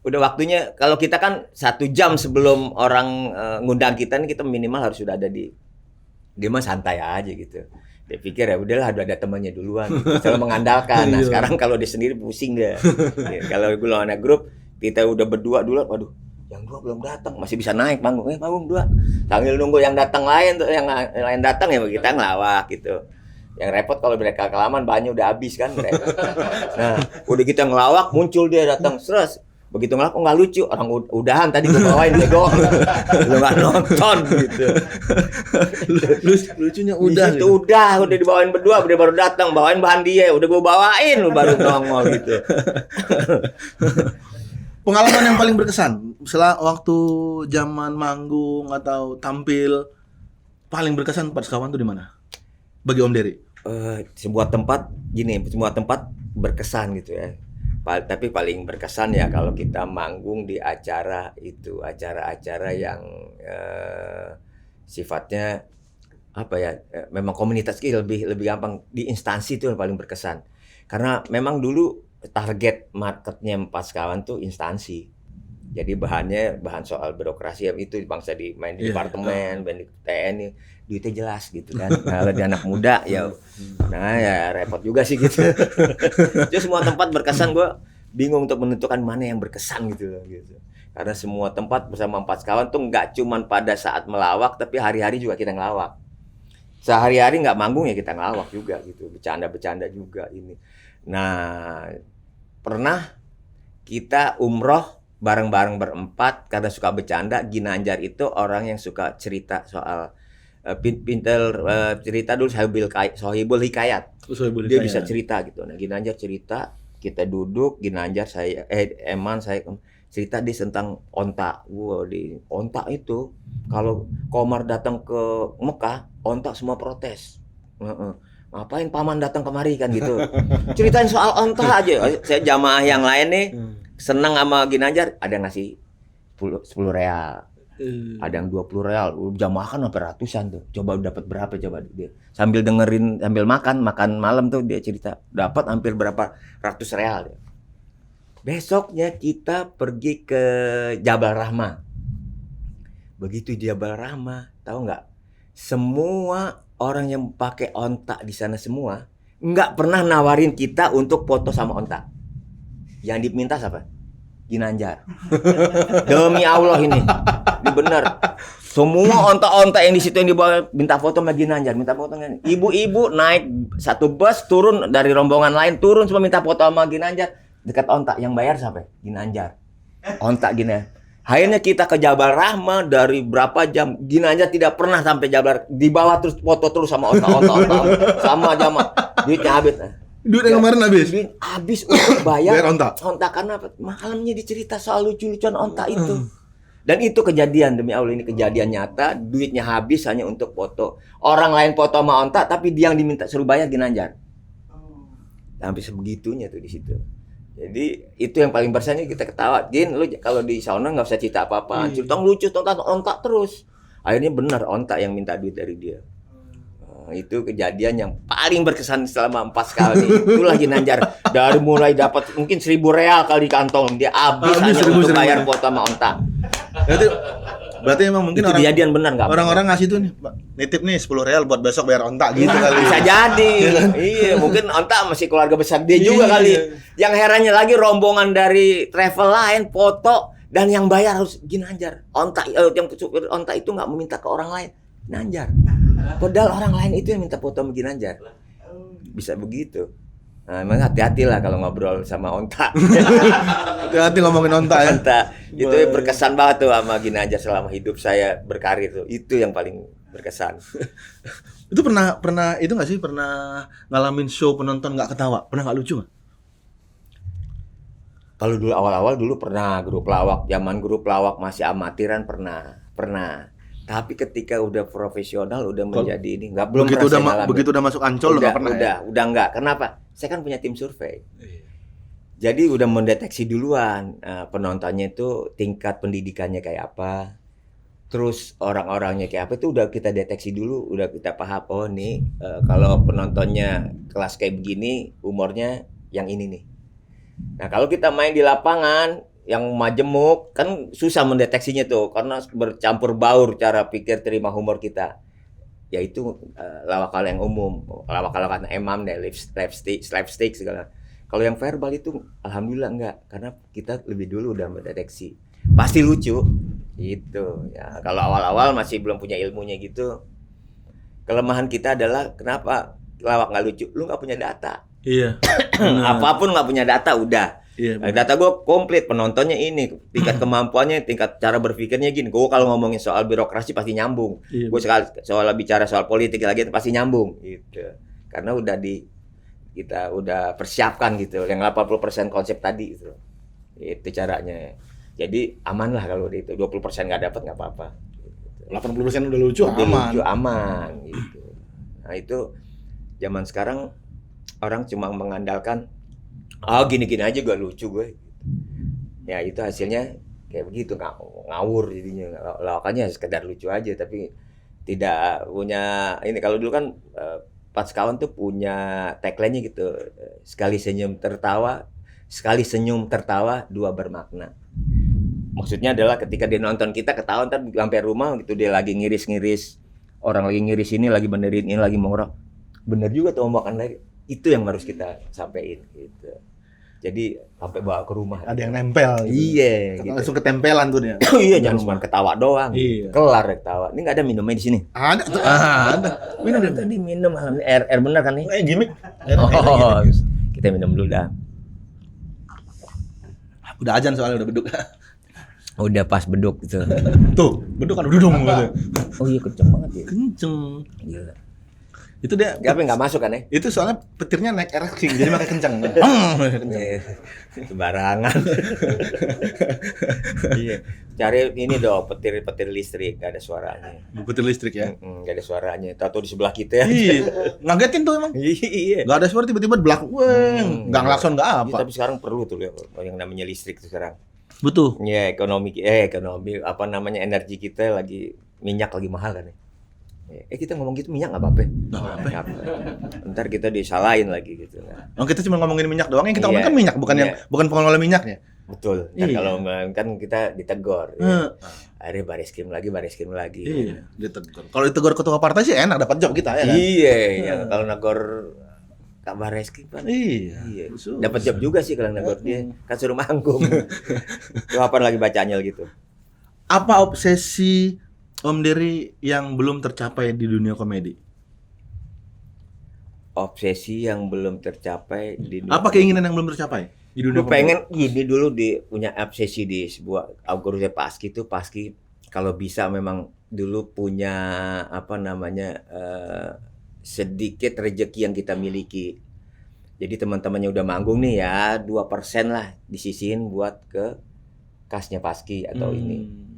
udah waktunya, kalau kita kan 1 jam sebelum orang ngundang kita nih, kita minimal harus sudah ada dia mah santai aja gitu. Dia pikir ya udahlah ada temannya duluan, selalu mengandalkan. Nah sekarang kalau dia sendiri pusing dia. Ya, kalau gue lawan grup kita udah berdua dulu, waduh, yang dua belum datang, masih bisa naik panggung, panggung dua. Sambil nunggu yang datang lain tuh, yang lain datang ya kita ngelawak gitu. Yang repot kalau mereka kelamaan banyak udah habis kan mereka. Nah, udah kita ngelawak muncul dia datang, terus begitu ngelawak nggak lucu, orang udahan tadi gue bawain bego, lu nggak nonton gitu. Lucunya udah. Itu udah dibawain berdua, udah baru datang, bawain bahan dia, udah gue bawain, lu baru nongol gitu. Pengalaman yang paling berkesan setelah waktu zaman manggung atau tampil paling berkesan pas kawan tuh di mana? Bagi Om Dery. Sebuah tempat berkesan gitu ya. Tapi paling berkesan ya kalau kita manggung di acara itu, acara-acara yang sifatnya apa ya? Memang komunitas kita lebih gampang di instansi itu yang paling berkesan. Karena memang dulu target marketnya Pas Kawan tuh instansi. Jadi bahan soal birokrasi ya itu bangsa main di departemen, main di TNI, duitnya jelas gitu kan. Kalau di anak muda ya, nah ya repot juga sih gitu. Jadi semua tempat berkesan, gue bingung untuk menentukan mana yang berkesan gitu loh gitu. Karena semua tempat bersama Pas Kawan tuh nggak cuman pada saat melawak, tapi hari-hari juga kita ngelawak. Sehari-hari nggak manggung ya kita ngelawak juga gitu, bercanda-bercanda juga ini. Nah, pernah kita umroh bareng-bareng berempat karena suka bercanda. Ginanjar itu orang yang suka cerita soal pinter cerita dulu, Sohibul Hikayat. Dia bisa cerita gitu. Nah, Ginanjar cerita, kita duduk, Ginanjar Eman saya cerita dia tentang onta. Di onta itu kalau Komar datang ke Mekah, onta semua protes. Ngapain paman datang kemari kan gitu. Ceritain soal onta aja. Saya jamaah yang lain nih senang sama Ginanjar, ada ngasih 10 real. Ada yang 20 real. Jamaah kan sampai ratusan tuh. Coba dapat berapa coba dia. Sambil dengerin, sambil makan malam tuh dia cerita. Dapat hampir berapa ratus real. Besoknya kita pergi ke Jabal Rahmah. Begitu di Jabal Rahmah, tahu nggak? Semua orang yang pakai onta di sana semua nggak pernah nawarin kita untuk foto sama onta. Yang diminta siapa? Ginanjar. Demi Allah ini bener. Semua onta-onta yang di situ yang dibawa minta foto sama Ginanjar, minta foto. Ibu-ibu naik satu bus turun dari rombongan lain, turun semua minta foto sama Ginanjar. Dekat onta, yang bayar siapa? Ginanjar. Onta Ginanjar. Akhirnya kita ke Jabal Rahmah dari berapa jam, Ginanjar tidak pernah sampai Jabal, di bawah terus foto terus sama onta sama jamaah. Duitnya habis. Duit yang kemarin habis. Duit habis untuk bayar onta. Onta karena malamnya dicerita soal lucu-lucuan onta itu. Dan itu kejadian, demi Allah ini kejadian nyata, duitnya habis hanya untuk foto. Orang lain foto sama onta tapi dia yang diminta suruh bayar Ginanjar. Sampai sebegitunya tuh di situ. Jadi itu yang paling bersannya kita ketawa. Gin, lu kalau di sauna nggak usah cerita apa-apa, cerita lucu tentang onta terus. Akhirnya benar onta yang minta duit dari dia. Itu kejadian yang paling berkesan selama 4 kali. Itulah Ginanjar dari mulai dapat mungkin 1.000 real kali di kantong dia habis hanya untuk bayar foto sama onta. Berarti emang mungkin itu kejadian benar nggak? Orang-orang ngasih tuh nih, nitip nih 10 real buat besok bayar onta gitu kali. Bisa jadi. Iya, mungkin onta masih keluarga besar dia juga kali. Yang herannya lagi rombongan dari travel lain foto dan yang bayar harus Ginanjar. Onta yang supir onta itu nggak meminta ke orang lain, Ginanjar. Padahal orang lain itu yang minta foto sama Ginanjar. Bisa begitu. Nah, memang hati-hati lah kalau ngobrol sama onta. Hati-hati ngomongin onta ya. Onta. Itu yang berkesan banget tuh sama Ginanjar selama hidup saya berkarir tuh. Itu yang paling berkesan. Itu pernah itu nggak sih, pernah ngalamin show penonton nggak ketawa? Pernah nggak lucu nggak? Kalau dulu awal-awal pernah grup lawak, zaman grup lawak masih amatiran pernah. Tapi ketika udah profesional, udah menjadi ini belum begitu udah masuk Ancol udah pernah. Udah enggak. Kenapa? Saya kan punya tim survei. Jadi udah mendeteksi duluan penontonnya itu tingkat pendidikannya kayak apa. Terus orang-orangnya kayak apa itu udah kita deteksi dulu, udah kita paham nih kalau penontonnya kelas kayak begini, umurnya yang ini nih. Nah, kalau kita main di lapangan yang majemuk kan susah mendeteksinya tuh karena bercampur baur cara pikir terima humor kita. Yaitu lawak-lawak yang umum, lawak-lawak emam deh, slapstick segala. Kalau yang verbal itu alhamdulillah enggak, karena kita lebih dulu udah mendeteksi. Pasti lucu gitu. Ya, kalau awal-awal masih belum punya ilmunya gitu. Kelemahan kita adalah kenapa lawak nggak lucu? Lu nggak punya data. Iya. Apapun nggak punya data udah. Iya. Nah, data gue komplit, penontonnya ini, tingkat kemampuannya, tingkat cara berpikirnya gini. Gue kalau ngomongin soal birokrasi pasti nyambung. Iya. Gue soal bicara soal politik lagi pasti nyambung gitu. Karena kita udah persiapkan gitu, yang 80% konsep tadi gitu. Itu caranya. Jadi aman lah kalau itu 20% nggak dapat nggak apa-apa. 80% udah lucu, Udah aman. lucu, aman gitu. Nah itu zaman sekarang orang cuma mengandalkan gini-gini aja gue lucu gue. Ya itu hasilnya kayak begitu, ngawur jadinya. Lawakannya sekedar lucu aja tapi tidak punya ini. Kalau dulu kan Pas Kawan tuh punya tagline-nya gitu. Sekali senyum tertawa, dua bermakna. Maksudnya adalah ketika dia nonton kita ketawa, ntar sampai rumah gitu dia lagi ngiris-ngiris, orang lagi ngiris ini, lagi benerin ini, lagi mengorok. Bener juga tuh omongan lagi. Itu yang harus kita sampein gitu. Jadi sampai bawa ke rumah. Ada yang nempel gitu. Iya, gitu. Langsung ketempelan tuh dia. Iya, jangan cuma ketawa doang. Iya. Kelar ketawa. Ini nggak ada minumnya di sini. Ada tuh. Ada. Minum deh. Tadi minum air bener kan nih? Gimmick. Oh, kita minum dulu dah. Udah ajan soalnya udah beduk. Udah pas beduk gitu. Tuh, beduk kan udah dong gitu. Oh iya kenceng banget ya. Kenceng. Gila. Itu dia. Tapi nggak masuk kan ya? Itu soalnya petirnya naik racing jadi makanya kencang. Sembarangan. Iya. Cari ini dong petir listrik, nggak ada suaranya. Petir listrik ya. Nggak ada suaranya. Tahu di sebelah kita ya. Iya. Ngagetin tuh emang. Iya. Gak ada suara tiba-tiba di belakang. Nggak ngelakson nggak apa. Iya, tapi sekarang perlu tuh yang namanya listrik tuh sekarang. Betul. Ya ekonomi apa namanya energi kita lagi minyak lagi mahal kan ya. Kita ngomong gitu minyak nggak apa-apa. Nggak apa-apa. Ntar kita disalahin lagi gitu. Oh, kita cuma ngomongin minyak doang. Yang kita Iya. ngomongin kan minyak, bukan pengelola minyaknya. Betul. Iya. Kalau kan kita ditegur. Ya. Akhirnya baris krim lagi. Iya, ditegur. Kalau ditegur ketua partai sih enak dapat job kita ya kan. Iya, yang kalau negor kabar reskrim kan. Iya. Dapat job juga sih kalau negor dia. Kan suruh manggung. Lu apa lagi bacanya gitu? Apa obsesi Om Dery yang belum tercapai di dunia komedi? Obsesi yang belum tercapai di dunia. Apa keinginan yang belum tercapai di dunia Gue pengen gini dulu punya obsesi di sebuah algoritma Paski kalau bisa memang dulu punya sedikit rezeki yang kita miliki. Jadi teman-temannya udah manggung nih ya 2% lah disisihin buat ke kasnya Paski atau ini.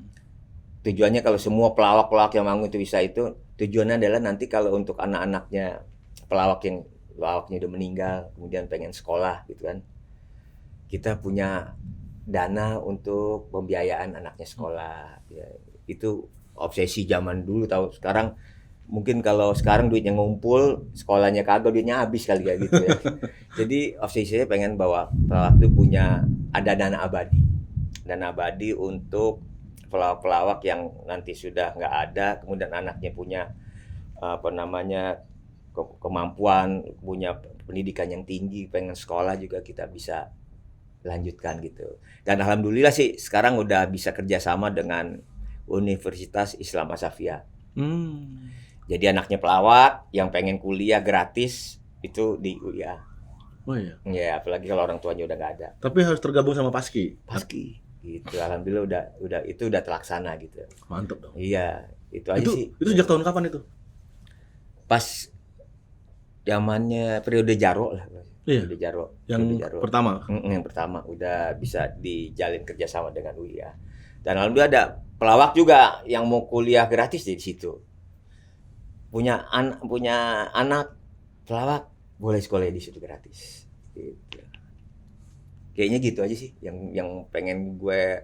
Tujuannya kalau semua pelawak-pelawak yang manggung itu bisa itu, tujuannya adalah nanti kalau untuk anak-anaknya pelawaknya udah meninggal, kemudian pengen sekolah gitu kan. Kita punya dana untuk pembiayaan anaknya sekolah. Ya, itu obsesi zaman dulu tahu. Sekarang mungkin kalau sekarang duitnya ngumpul, sekolahnya kagak, duitnya habis kali ya gitu ya. Jadi obsesinya pengen bahwa pelawak itu ada dana abadi. Dana abadi untuk pelawak-pelawak yang nanti sudah nggak ada, kemudian anaknya punya kemampuan, punya pendidikan yang tinggi, pengen sekolah juga kita bisa lanjutkan gitu. Dan alhamdulillah sih sekarang udah bisa kerjasama dengan Universitas Islam Asafia. Jadi anaknya pelawak yang pengen kuliah gratis itu di UIA. Oh iya. Ya apalagi kalau orang tuanya udah nggak ada. Tapi harus tergabung sama Paski. Gitu, alhamdulillah udah terlaksana gitu. Mantap dong. Iya, itu aja sih. Itu sejak tahun kapan itu? Pas zamannya periode Jaro lah. Iya. Periode Jaro. Pertama. Yang pertama udah bisa dijalin kerjasama dengan UIA. Dan alhamdulillah ada pelawak juga yang mau kuliah gratis di situ. Punya anak pelawak boleh sekolah di situ gratis. Gitu. Kayaknya gitu aja sih yang pengen gue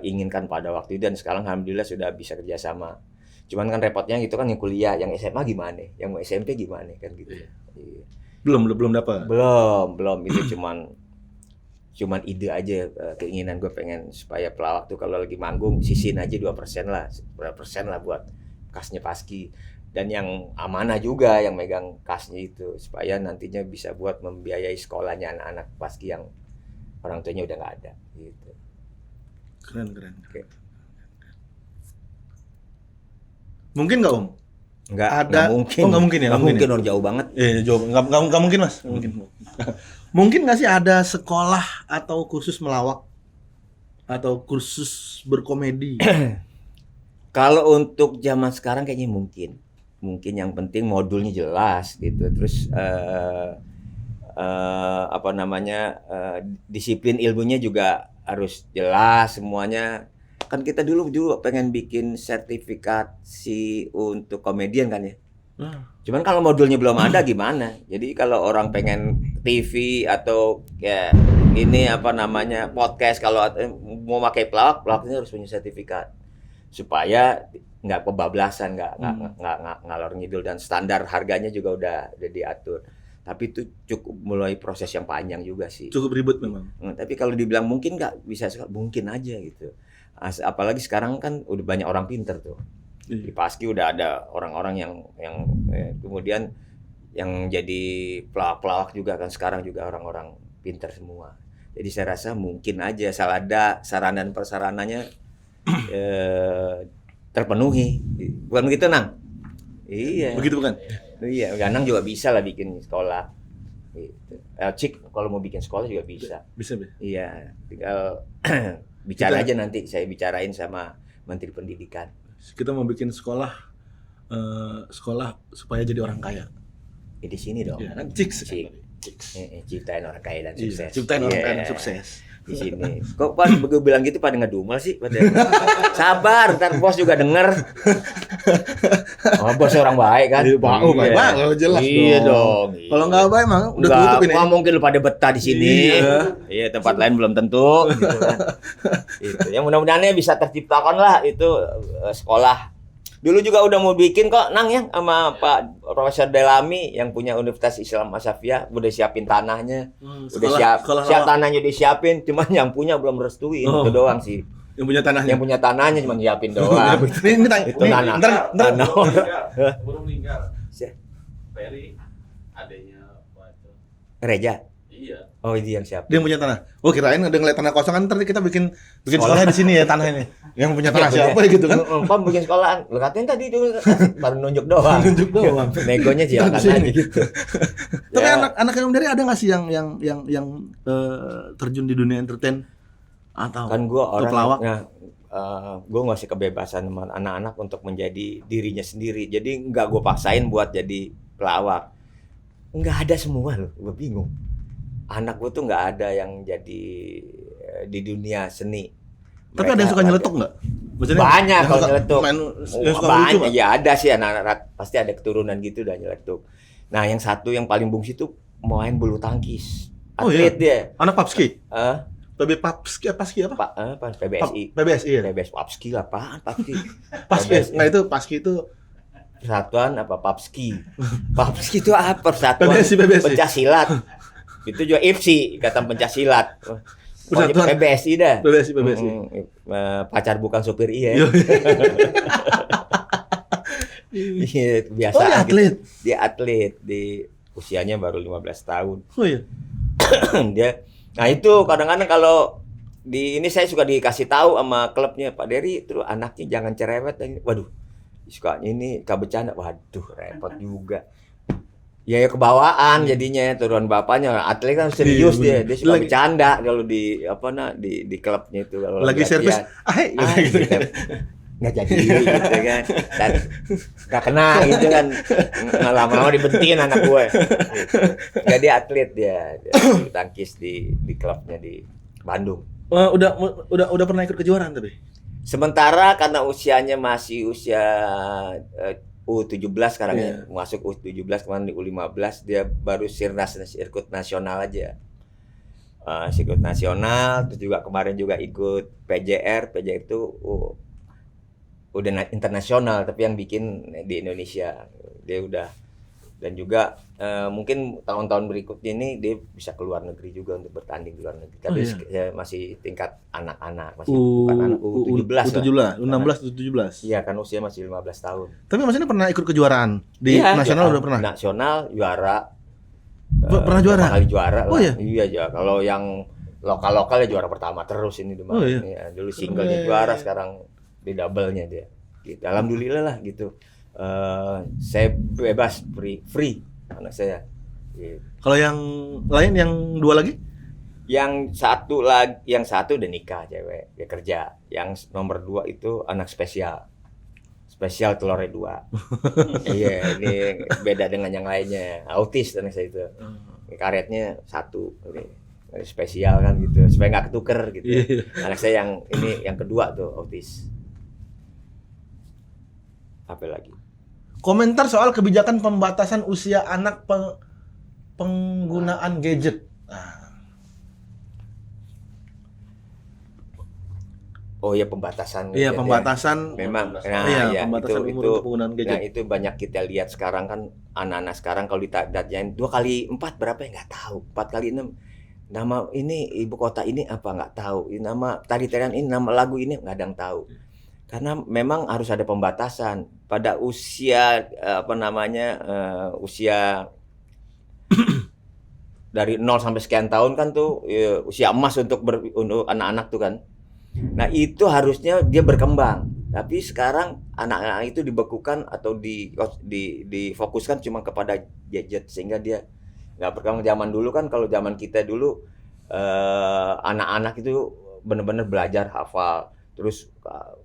inginkan pada waktu itu, dan sekarang alhamdulillah sudah bisa kerjasama. Cuman kan repotnya gitu kan yang kuliah, yang SMA gimana, yang SMP gimana kan gitu. Iya. Belum dapat. Belum itu cuman ide aja, keinginan gue pengen supaya pelawak tuh kalau lagi manggung sisihin aja 2% lah, berapa persen lah buat kasnya Paski. dan yang amanah juga yang megang kasnya itu supaya nantinya bisa buat membiayai sekolahnya anak-anak paski yang orang tuanya udah nggak ada gitu. Keren. Oke. Mungkin nggak Om? Nggak mungkin. Oh, nggak mungkin ya? Nggak mungkin, orang jauh banget. Jauh. Nggak mungkin Mas. Mungkin. Mungkin nggak sih ada sekolah atau kursus melawak atau kursus berkomedi? Kalau untuk zaman sekarang kayaknya mungkin yang penting modulnya jelas gitu, terus disiplin ilmunya juga harus jelas semuanya. Kan kita dulu pengen bikin sertifikasi untuk komedian kan ya. Cuman kalau modulnya belum ada gimana? Jadi kalau orang pengen TV atau ya ini podcast, kalau mau pakai pelawaknya harus punya sertifikat supaya nggak kebablasan, nggak ngalor ngidul, dan standar harganya juga udah diatur. Tapi itu cukup mulai proses yang panjang juga sih. Cukup ribet memang. Tapi kalau dibilang mungkin nggak bisa, mungkin aja gitu. Apalagi sekarang kan udah banyak orang pinter tuh. Di Paski udah ada orang-orang yang kemudian yang jadi pelawak juga kan sekarang juga orang-orang pinter semua. Jadi saya rasa mungkin aja ada sarana dan prasarananya terpenuhi. Bukan begitu, Nang? Iya. Begitu bukan? Iya, Nang juga bisa lah bikin sekolah. Gitu. Cik kalau mau bikin sekolah juga bisa. Bisa. Iya, tinggal bicara aja nanti saya bicarain sama Menteri Pendidikan. Kita mau bikin sekolah supaya jadi orang kaya. Di sini dong. Ya, Cik. Ciptain orang kaya dan sukses. Ciptain orang kaya dan sukses. Di sini. Kok Pak begitu bilang gitu pada ngedumel sih? Sabar, ntar bos juga denger. Oh, bos orang baik kan? Baik banget, jelas dong. Kalau nggak baik mah udah tutup ini. Nggak mungkin lu pada betah di sini. Iya, tempat lain belum tentu. Gitu kan. Itu. Yang mudah-mudahannya bisa terciptakan lah itu sekolah. Dulu juga udah mau bikin kok, Nang ya, sama Pak Profesor Delami yang punya Universitas Islam Asafia, udah siapin tanahnya, udah siap tanahnya disiapin, cuman yang punya belum restuin, itu doang sih. Yang punya tanahnya cuma nyiapin doang. Ini tanya, itu tanah. Belum meninggal. Ferry, adanya Pak Reja. Iya. Oh, itu yang siap. Dia yang punya tanah. Oh, kirain ada ngeliat tanah kosong kan, ntar kita bikin sekolah di sini ya tanah ini. Yang punya tanah siapa gitu kan? Pak bikin sekolahan. Lu katain tadi itu baru nunjuk doang. Negonya silakan aja gitu. Tapi anak yang dari ada nggak sih yang terjun di dunia entertain atau kan gua orang pelawak? Gue ngasih kebebasan sama anak-anak untuk menjadi dirinya sendiri. Jadi nggak gue paksain buat jadi pelawak. Nggak ada semua loh, gue bingung. Anak gue tuh nggak ada yang jadi di dunia seni. Tapi ada yang suka nyeletuk nggak? Banyak kalau nyeletuk. Banyak. Ya ada sih anak-anak, pasti ada keturunan gitu udah nyeletuk. Nah yang satu yang paling bungsu itu main bulu tangkis. Atlet dia. Anak Papski? Papski apa? PBSI. PBSI ya? PBS Papski lah, apaan Papski? Nggak itu Papski itu persatuan apa Papski? Papski itu apa? Persatuan PBSI. Pencaksilat. Itu juga IPSI, Ikatan Pencaksilat. Persatuan PBSI dah. PBSI. Pacar bukan supir iya. Iya, biasa. Oh, dia atlet. Dia atlet di usianya baru 15 tahun. Oh iya. Nah itu kadang-kadang kalau di ini saya suka dikasih tahu sama klubnya, Pak Dery, terus anaknya jangan cerewet. Waduh, sukanya ini bercanda. Waduh, repot juga. Ya kebawaan jadinya turun bapaknya, atlet kan serius dia suka bercanda kalau di di klubnya itu kalau lagi servis gitu kan. Nggak jadi gitu kan, dan nggak kena gitu kan, lama-lama dibentiin anak gue. Jadi atlet dia tangkis di klubnya di Bandung. Udah pernah ikut kejuaraan tapi? Sementara karena usianya masih usia U17 sekarang ya, masuk U17 kemarin di U15 dia baru sirkuit nasional aja. Sirkuit nasional, terus juga kemarin juga ikut PJR itu udah internasional tapi yang bikin di Indonesia. Dia udah Dan juga mungkin tahun-tahun berikutnya ini dia bisa keluar negeri juga untuk bertanding di luar negeri. Tapi masih tingkat anak-anak, masih bukan anak U17 lah. U16, U17. Iya, kan usia masih 15 tahun. Tapi Mas ini pernah ikut kejuaraan di nasional udah pernah? Nasional juara. Pernah juara? Kali juara lah. Oh iya. Iya ya. Kalau yang lokal-lokal ya juara pertama terus ini di Oh, iya. Ya, dulu singlenya juara, sekarang di double-nya dia. Gitu. Alhamdulillah lah gitu. Saya bebas free anak saya. Gitu. Kalau yang lain yang 2 lagi? Yang satu udah nikah cewek, dia kerja. Yang nomor 2 itu anak spesial telurnya 2. Iya, ini beda dengan yang lainnya. Autis anak saya itu. Karetnya 1. Ini spesial kan gitu, supaya nggak ketuker gitu. Anak saya yang kedua tuh autis. Apa lagi? Komentar soal kebijakan pembatasan usia anak penggunaan gadget. Oh ya, pembatasan. Iya, gadget, pembatasan. ya. Memang. Pembatasan umur untuk penggunaan gadget. Nah, itu banyak kita lihat sekarang kan anak-anak sekarang kalau ditanyain 2 kali 4 berapa ya nggak tahu. 4 kali 6 nama ini ibu kota ini apa nggak tahu. Nama tari-tarian ini, nama lagu ini nggak ada yang tahu. Karena memang harus ada pembatasan pada usia usia dari 0 sampai sekian tahun kan tuh usia emas untuk anak-anak tuh kan. Nah, itu harusnya dia berkembang. Tapi sekarang anak-anak itu dibekukan atau difokuskan cuma kepada gadget sehingga dia nggak berkembang. Zaman dulu kan, kalau zaman kita dulu anak-anak itu benar-benar belajar hafal. Terus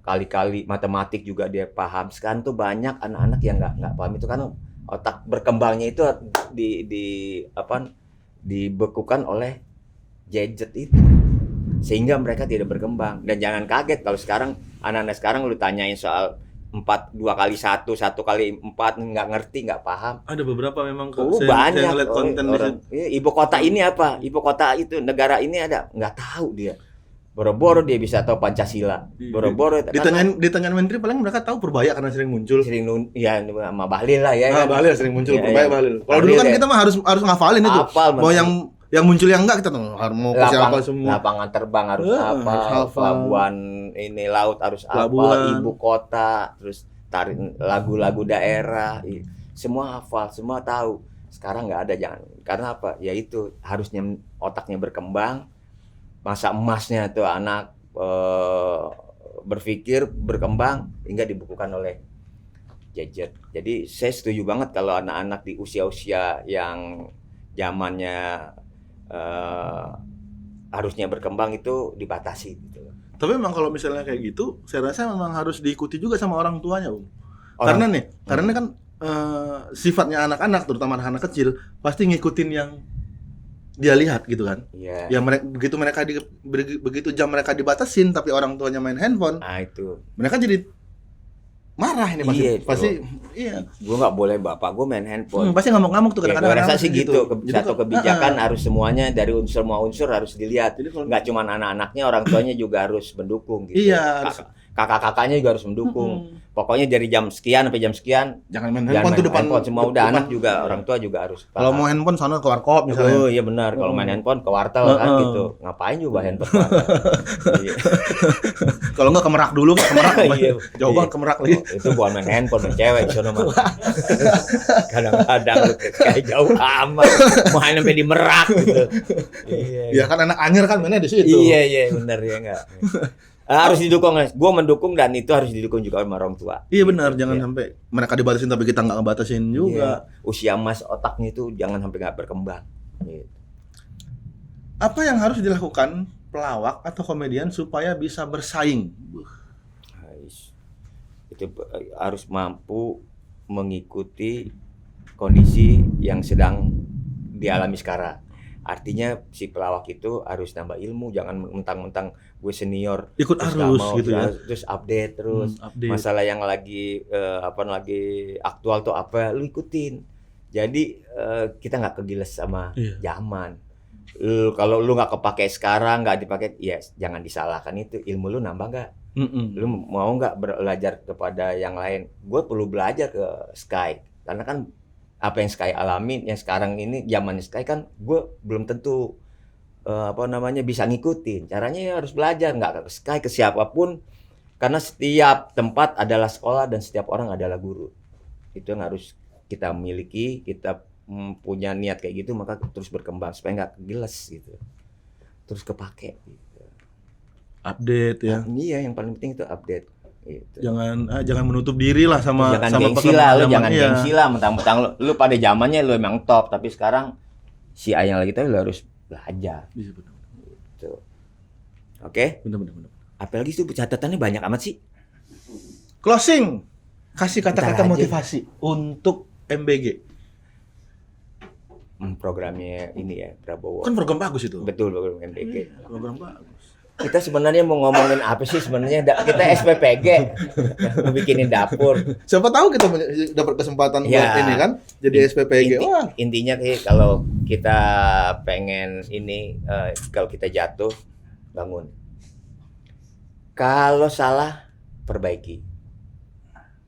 kali-kali matematik juga dia paham. Sekarang tuh banyak anak-anak yang nggak paham itu karena otak berkembangnya itu dibekukan oleh gadget itu, sehingga mereka tidak berkembang. Dan jangan kaget kalau sekarang anak-anak sekarang lu tanyain soal 2 kali 1 kali 4 nggak ngerti, nggak paham. Ada beberapa memang banyak saya ngeliat konten orang. Ibu kota ini apa? Ibu kota itu negara ini ada, nggak tahu dia. Boro-boro dia bisa tahu Pancasila. Boro-boro ditanyain menteri paling mereka tahu Purbaya karena sering muncul. Ya sama Bahlil lah ya. Bahlil sering muncul, Ya, Purbaya ya. Bahlil. Kalau dulu kan kita mah harus ngafalin itu. Mau yang muncul yang enggak kita tuh mau ke siapa semua. Lapangan terbang harus apa, hafal. pelabuhan ini laut harus apa, ibu kota, terus lagu-lagu daerah, semua hafal, semua tahu. Sekarang nggak ada, jangan. Karena apa? Ya itu harusnya otaknya berkembang. Masa emasnya tuh anak berpikir, berkembang hingga dibukukan oleh gadget. Jadi saya setuju banget kalau anak-anak di usia-usia yang zamannya harusnya berkembang itu dibatasi gitu. Tapi memang kalau misalnya kayak gitu, saya rasa memang harus diikuti juga sama orang tuanya, Karena kan sifatnya anak-anak, terutama anak-anak kecil, pasti ngikutin yang dia lihat gitu kan. Iya. Ya begitu jam mereka dibatasin tapi orang tuanya main handphone. Nah, itu. Mereka jadi marah ini pasti. Iya. Gue nggak boleh bapak gue main handphone. Pasti ngamuk-ngamuk tuh kadang-kadang. Gue rasa sih gitu. Jadi Satu kebijakan harus semuanya dari semua unsur harus dilihat. Nggak cuma anak-anaknya, orang tuanya juga harus mendukung gitu. Iya. Kakak-kakaknya juga harus mendukung. Pokoknya dari jam sekian sampai jam sekian jangan main handphone tuh depan semua udah anak juga, orang tua juga harus. Kalau mau handphone sana ke warkop misalnya. Oh iya benar, kalau main handphone ke wartel kan gitu. Ngapain juga handphone? Kalau enggak ke Merak dulu, ke Merak. Jauh banget ke Merak lagi. Itu bukan main handphone, main cewek di sono mah. Kadang-kadang lu kayak jauh amat main sampai di Merak gitu. Iya kan anak anyar kan mainnya di situ. Iya benar ya enggak. Harus didukung, gue mendukung dan itu harus didukung juga sama orang tua. Iya benar, jangan sampai mereka dibatasin tapi kita nggak ngebatasin juga. Usia emas otaknya itu jangan sampai nggak berkembang. Gitu. Apa yang harus dilakukan pelawak atau komedian supaya bisa bersaing? Itu harus mampu mengikuti kondisi yang sedang dialami sekarang. Artinya si pelawak itu harus nambah ilmu, jangan mentang-mentang gue senior ikut arus gitu ya. Terus update terus. Masalah yang lagi lagi aktual tuh apa, lu ikutin. Jadi kita nggak kegiles sama zaman. Kalau lu nggak kepake sekarang, nggak dipakai, ya jangan disalahkan itu. Ilmu lu nambah nggak? Lu mau nggak belajar kepada yang lain? Gue perlu belajar ke Sky karena kan apa yang Sky alamin, yang sekarang ini zaman Sky kan gue belum tentu bisa ngikutin. Caranya ya harus belajar, nggak ke Sky, ke siapapun, karena setiap tempat adalah sekolah dan setiap orang adalah guru. Itu yang harus kita miliki, kita punya niat kayak gitu, maka terus berkembang supaya nggak giles gitu, terus kepake gitu. Update ya. Iya, yang paling penting itu update gitu. Jangan menutup diri lah sama Jangan gengsi lah, lu jangan gengsi lah, mentang-mentang lu pada zamannya lu emang top, tapi sekarang si A yang lagi tahu lu harus belajar. Iya benar. Gitu. Oke? Benar. Apalagi itu catatannya banyak amat sih. Closing. Kasih kata-kata Ntar aja. motivasi untuk MBG. Programnya ini ya, Prabowo. Kan program bagus itu. Betul, program MPG. Program bagus. Kita sebenarnya mau ngomongin apa sih sebenarnya? Kita SPPG mau bikinin dapur. Siapa tahu kita dapat kesempatan Ya. buat ini kan jadi SPPG. Wah, Intinya kayak kalau kita pengen ini, kalau kita jatuh, bangun. Kalau salah, perbaiki.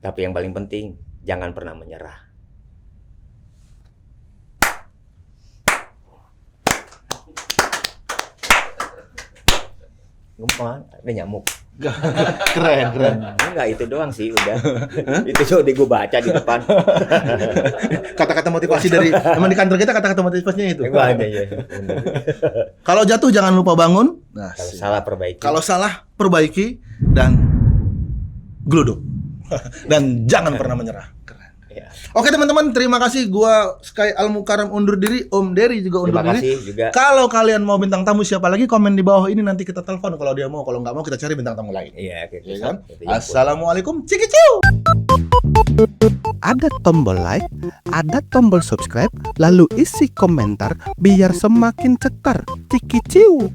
Tapi yang paling penting, jangan pernah menyerah. Ngomong, ada nyamuk. keren. Enggak, itu doang sih udah. Itu sudah gue baca di depan. Kata-kata motivasi dari teman di kantor kita, kata-kata motivasinya itu. Enggak ada ya. Kalau jatuh jangan lupa bangun. Nah, Kalau salah perbaiki. kalau salah perbaiki dan gluduk. Dan jangan pernah menyerah. Keren. Ya. Oke teman-teman, terima kasih. Gua Sky Al-Mukarram undur diri, Om Dery juga undur Terima diri. kasih juga. Kalau kalian mau bintang tamu siapa lagi, komen di bawah ini, nanti kita telepon kalau dia mau. Kalau nggak mau kita cari bintang tamu lain. Iya, Ya kan? Itu yang Assalamualaikum, cikiciu. Ada tombol like, ada tombol subscribe, lalu isi komentar biar semakin cetar. Ciki ciu.